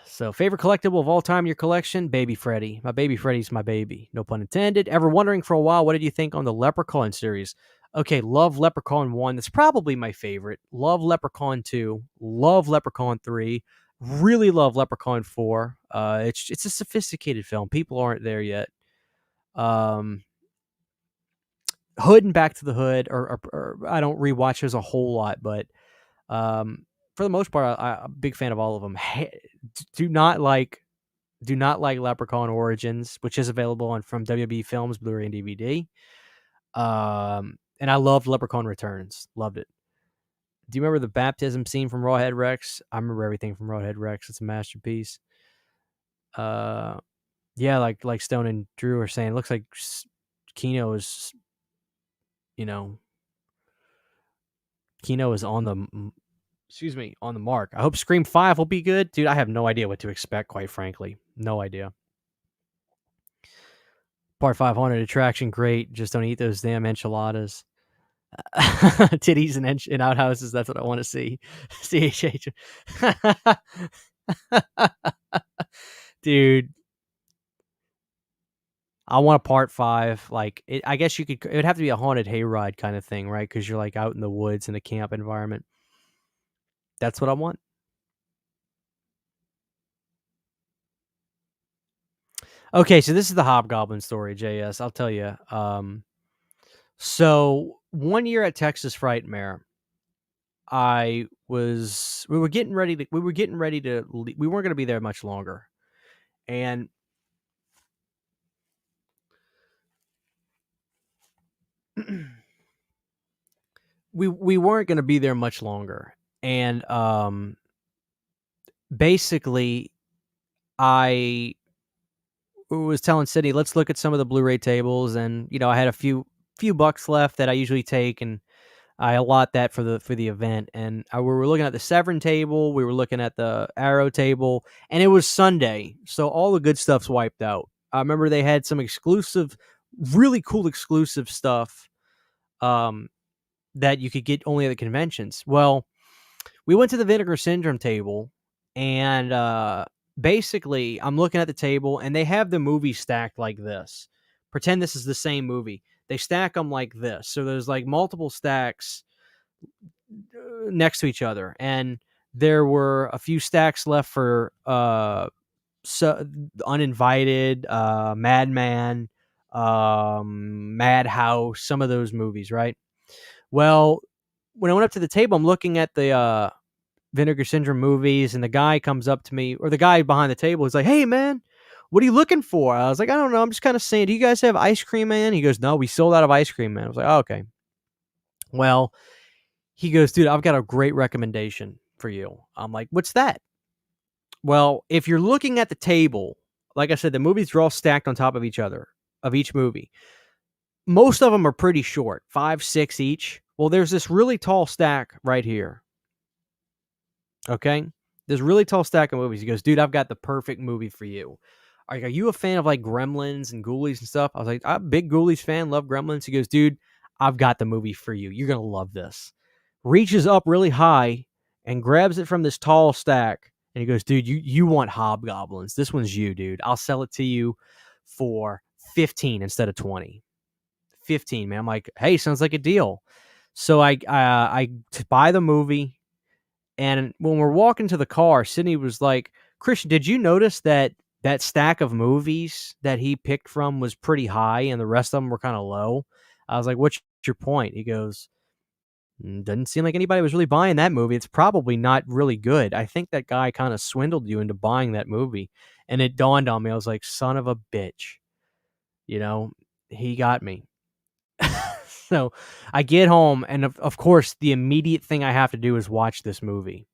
So, favorite collectible of all time in your collection? Baby Freddy. My Baby Freddy's my baby. No pun intended. Ever wondering for a while, what did you think on the Leprechaun series? Okay, love Leprechaun 1. That's probably my favorite. Love Leprechaun 2. Love Leprechaun 3. Really love Leprechaun 4. It's a sophisticated film. People aren't there yet. Hood and Back to the Hood, or I don't rewatch those a whole lot, but for the most part, I'm a big fan of all of them. Do not like Leprechaun Origins, which is available from WB Films, Blu-ray and DVD. And I loved Leprechaun Returns. Loved it. Do you remember the baptism scene from Rawhead Rex? I remember everything from Rawhead Rex. It's a masterpiece. Yeah, like Stone and Drew are saying, it looks like Kino is, Kino is on the mark. I hope Scream 5 will be good. Dude, I have no idea what to expect, quite frankly. No idea. Part 5 haunted attraction, great. Just don't eat those damn enchiladas. Titties and outhouses, that's what I want to see. CHH. Dude. I want a Part 5. Like, I guess it would have to be a haunted hayride kind of thing, right? Because you're like out in the woods in a camp environment. That's what I want. Okay, so this is the Hobgoblin story, JS. I'll tell you. So one year at Texas Frightmare, we were getting ready to leave. We weren't going to be there much longer. And we weren't going to be there much longer. And basically I was telling Sydney, let's look at some of the Blu-ray tables, and I had a few bucks left that I usually take, and I allot that for the event. And we were looking at the Severn table, we were looking at the Arrow table, and it was Sunday, so all the good stuff's wiped out. I remember they had some really cool exclusive stuff that you could get only at the conventions. Well, we went to the Vinegar Syndrome table, and basically, I'm looking at the table, and they have the movies stacked like this. Pretend this is the same movie. They stack them like this. So there's like multiple stacks next to each other. And there were a few stacks left for Uninvited, Madman, Madhouse, some of those movies, right? Well, when I went up to the table, I'm looking at the Vinegar Syndrome movies, and the guy comes up to me, or the guy behind the table is like, "Hey, man, what are you looking for?" I was like, "I don't know. I'm just kind of saying, do you guys have Ice Cream Man?" He goes, "No, we sold out of Ice Cream Man." I was like, "Oh, okay." Well, he goes, "Dude, I've got a great recommendation for you." I'm like, "What's that?" Well, if you're looking at the table, like I said, the movies are all stacked on top of each other, of each movie. Most of them are pretty short, 5, 6 each. Well, there's this really tall stack right here. Okay? This really tall stack of movies. He goes, "Dude, I've got the perfect movie for you. Are you a fan of like Gremlins and Ghoulies and stuff?" I was like, "I'm a big Ghoulies fan, love Gremlins." He goes, "Dude, I've got the movie for you. You're going to love this." Reaches up really high and grabs it from this tall stack. And he goes, "Dude, you want Hobgoblins. This one's you, dude. I'll sell it to you for 15 instead of 20. 15, man." I'm like, "Hey, sounds like a deal." So I buy the movie. And when we're walking to the car, Sydney was like, "Christian, did you notice that stack of movies that he picked from was pretty high and the rest of them were kind of low?" I was like, "What's your point?" He goes, "Doesn't seem like anybody was really buying that movie. It's probably not really good. I think that guy kind of swindled you into buying that movie." And it dawned on me. I was like, son of a bitch. He got me. So I get home, and of course, the immediate thing I have to do is watch this movie.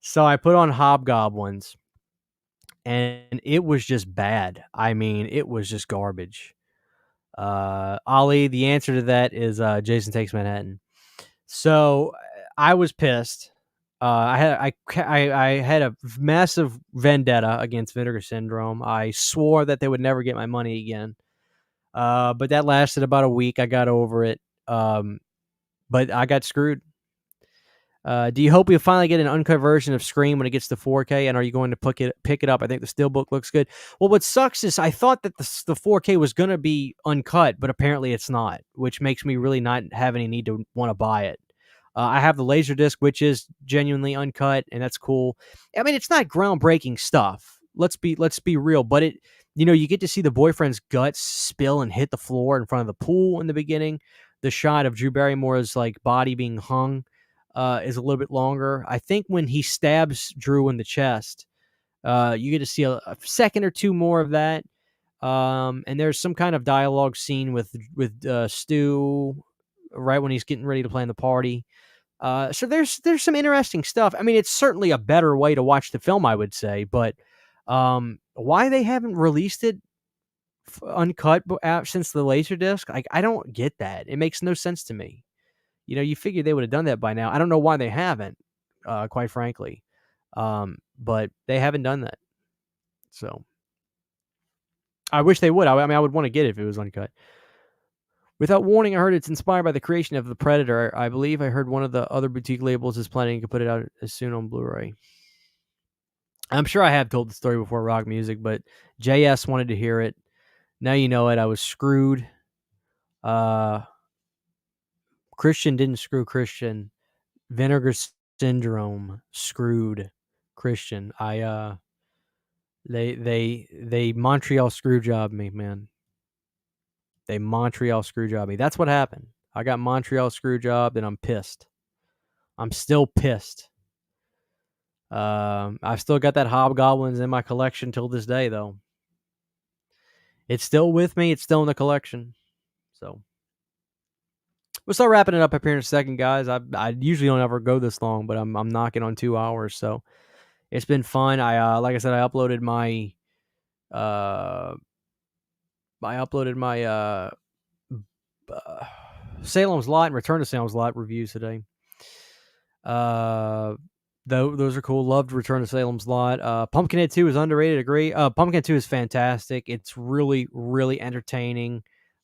So I put on Hobgoblins, and it was just bad. I mean, it was just garbage. Ollie, the answer to that is Jason Takes Manhattan. So I was pissed. I had a massive vendetta against Vinegar Syndrome. I swore that they would never get my money again. But that lasted about a week. I got over it. But I got screwed. Do you hope you'll finally get an uncut version of Scream when it gets to 4K? And are you going to pick it up? I think the Steelbook looks good. Well, what sucks is I thought that the 4K was going to be uncut, but apparently it's not, which makes me really not have any need to want to buy it. I have the Laserdisc, which is genuinely uncut, and that's cool. I mean, it's not groundbreaking stuff. Let's be real, but it, you get to see the boyfriend's guts spill and hit the floor in front of the pool in the beginning. The shot of Drew Barrymore's like body being hung is a little bit longer. I think when he stabs Drew in the chest, you get to see a second or two more of that. And there's some kind of dialogue scene with Stu right when he's getting ready to plan the party. So there's some interesting stuff. I mean, it's certainly a better way to watch the film, I would say, but why they haven't released it uncut since the Laserdisc, I don't get that. It makes no sense to me. You figure they would have done that by now. I don't know why they haven't, quite frankly. But they haven't done that. So I wish they would. I mean, I would want to get it if it was uncut. Without warning, I heard it's inspired by the creation of The Predator. I believe I heard one of the other boutique labels is planning to put it out as soon on Blu-ray. I'm sure I have told the story before, Rock Music, but JS wanted to hear it. Now you know it. I was screwed. Christian didn't screw Christian. Vinegar Syndrome screwed Christian. They Montreal screw job me, man. They Montreal screw job me. That's what happened. I got Montreal screw jobbed, and I'm pissed. I'm still pissed. I've still got that Hobgoblins in my collection till this day, though. It's still with me. It's still in the collection. So we'll start wrapping it up here in a second, guys. I usually don't ever go this long, but I'm knocking on 2 hours, so it's been fun. Like I said, I uploaded my Salem's Lot and Return to Salem's Lot reviews today. Those are cool. Loved Return to Salem's Lot. Pumpkinhead 2 is underrated. Agree. Pumpkinhead 2 is fantastic. It's really, really entertaining.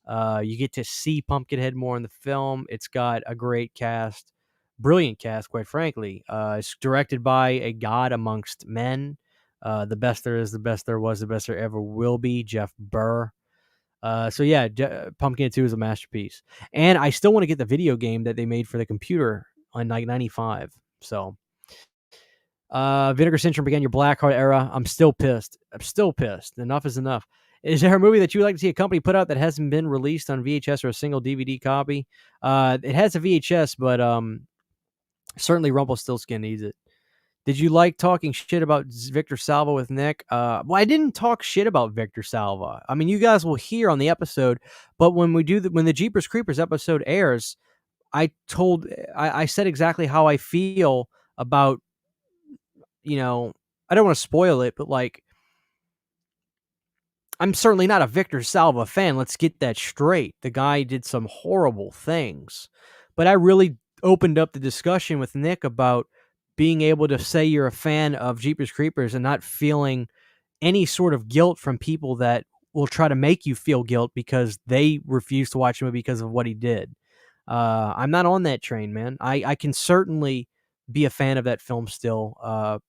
You get to see Pumpkinhead more in the film. It's got a great cast. Brilliant cast, quite frankly. It's directed by a god amongst men. The best there is, the best there was, the best there ever will be, Jeff Burr. So yeah, Pumpkinhead 2 is a masterpiece. And I still want to get the video game that they made for the computer on like 95. So Vinegar Syndrome began your Blackheart era. I'm still pissed. Enough is enough. Is there a movie that you would like to see a company put out that hasn't been released on VHS or a single DVD copy? It has a VHS, but certainly Rumpelstiltskin needs it. Did you like talking shit about Victor Salva with Nick? Well, I didn't talk shit about Victor Salva. I mean, you guys will hear on the episode, but when the Jeepers Creepers episode airs, I said exactly how I feel about, I don't want to spoil it, but like, I'm certainly not a Victor Salva fan. Let's get that straight. The guy did some horrible things, but I really opened up the discussion with Nick about being able to say you're a fan of Jeepers Creepers and not feeling any sort of guilt from people that will try to make you feel guilt because they refuse to watch the movie because of what he did. I'm not on that train, man. I can certainly be a fan of that film still,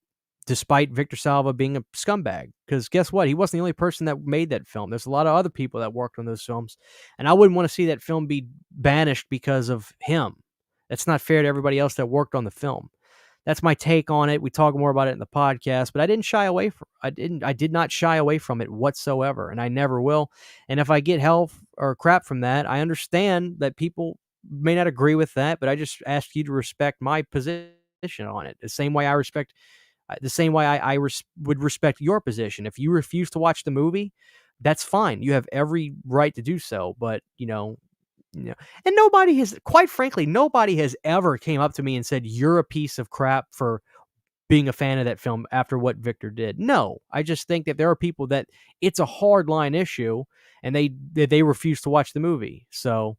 despite Victor Salva being a scumbag. Because guess what? He wasn't the only person that made that film. There's a lot of other people that worked on those films, and I wouldn't want to see that film be banished because of him. That's not fair to everybody else that worked on the film. That's my take on it. We talk more about it in the podcast, but I didn't shy away from. I did not shy away from it whatsoever, and I never will. And if I get hell or crap from that, I understand that people may not agree with that, but I just ask you to respect my position on it. The same way I would respect your position. If you refuse to watch the movie, that's fine. You have every right to do so. But and nobody has, quite frankly, nobody has ever came up to me and said, you're a piece of crap for being a fan of that film after what Victor did. No, I just think that there are people that it's a hard line issue and they refuse to watch the movie. So,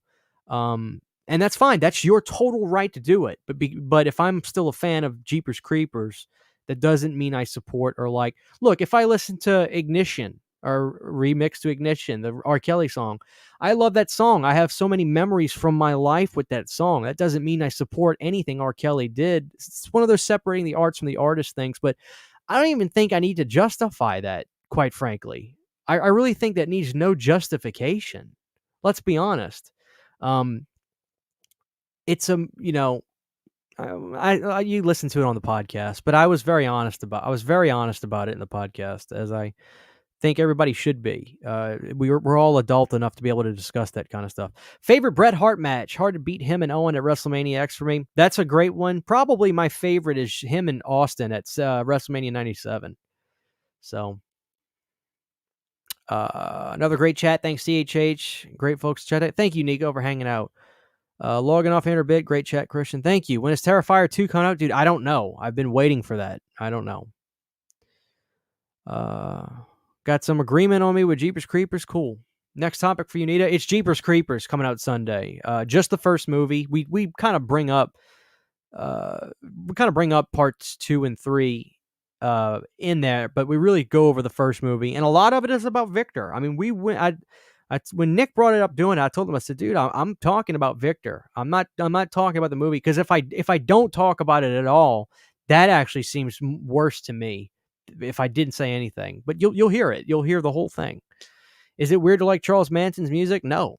and that's fine. That's your total right to do it. But if I'm still a fan of Jeepers Creepers, that doesn't mean I support or like. Look, if I listen to Ignition or Remix to Ignition, the R. Kelly song, I love that song. I have so many memories from my life with that song. That doesn't mean I support anything R. Kelly did. It's one of those separating the arts from the artist things, but I don't even think I need to justify that, quite frankly. I really think that needs no justification. Let's be honest. It's you listen to it on the podcast, but I was very honest about it in the podcast, as I think everybody should be. We're all adult enough to be able to discuss that kind of stuff. Favorite Bret Hart match? Hard to beat him and Owen at WrestleMania X for me. That's a great one. Probably my favorite is him and Austin at WrestleMania 97. So, another great chat. Thanks, CHH. Great folks chat. Thank you, Nico, for hanging out. Logging off here in a bit. Great chat, Christian. Thank you. When is Terrifier 2 coming out? Dude, I don't know. I've been waiting for that. I don't know. Got some agreement on me with Jeepers Creepers. Cool. Next topic for Unita. It's Jeepers Creepers coming out Sunday. Just the first movie. We kind of bring up parts 2 and 3 in there, but we really go over the first movie, and a lot of it is about Victor. I mean, when Nick brought it up doing it, I told him, I said, dude, I'm talking about Victor. I'm not talking about the movie, because if I don't talk about it at all, that actually seems worse to me if I didn't say anything. But you'll hear it. You'll hear the whole thing. Is it weird to like Charles Manson's music? No.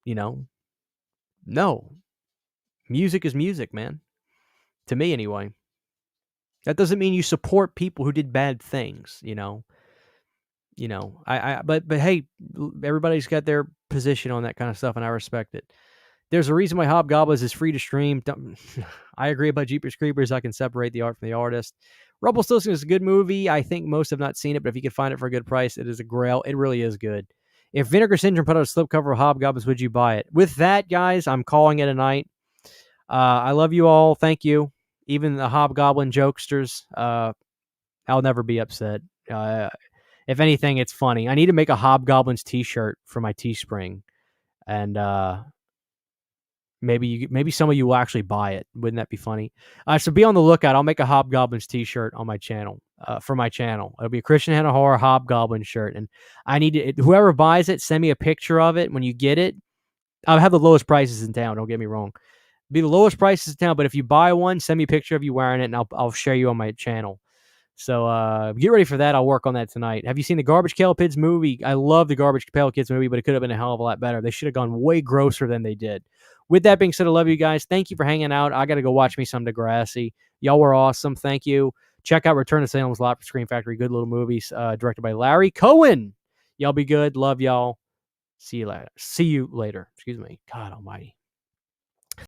No. Music is music, man. To me, anyway. That doesn't mean you support people who did bad things, but hey, everybody's got their position on that kind of stuff, and I respect it. There's a reason why Hobgoblins is free to stream. I agree about Jeepers Creepers. I can separate the art from the artist. Rumpelstiltskin is a good movie. I think most have not seen it, but if you can find it for a good price, it is a grail. It really is good. If Vinegar Syndrome put out a slipcover of Hobgoblins, would you buy it? With that, guys, I'm calling it a night. I love you all. Thank you. Even the Hobgoblin jokesters. I'll never be upset. If anything, it's funny. I need to make a Hobgoblins t-shirt for my Teespring, and maybe some of you will actually buy it. Wouldn't that be funny? So be on the lookout. I'll make a Hobgoblins t-shirt on my channel, for my channel. It'll be a Christian Hanna Horror Hobgoblin shirt, and I need to, whoever buys it, send me a picture of it when you get it. I'll have the lowest prices in town. Don't get me wrong. Be the lowest prices in town, but if you buy one, send me a picture of you wearing it, and I'll share you on my channel. So get ready for that. I'll work on that tonight. Have you seen the Garbage Pail Kids movie? I love the Garbage Pail Kids movie, but it could have been a hell of a lot better. They should have gone way grosser than they did. With that being said, I love you guys. Thank you for hanging out. I got to go watch me some Degrassi. Y'all were awesome. Thank you. Check out Return to Salem's Lot for Scream Factory. Good little movies, directed by Larry Cohen. Y'all be good. Love y'all. See you later. Excuse me. God almighty.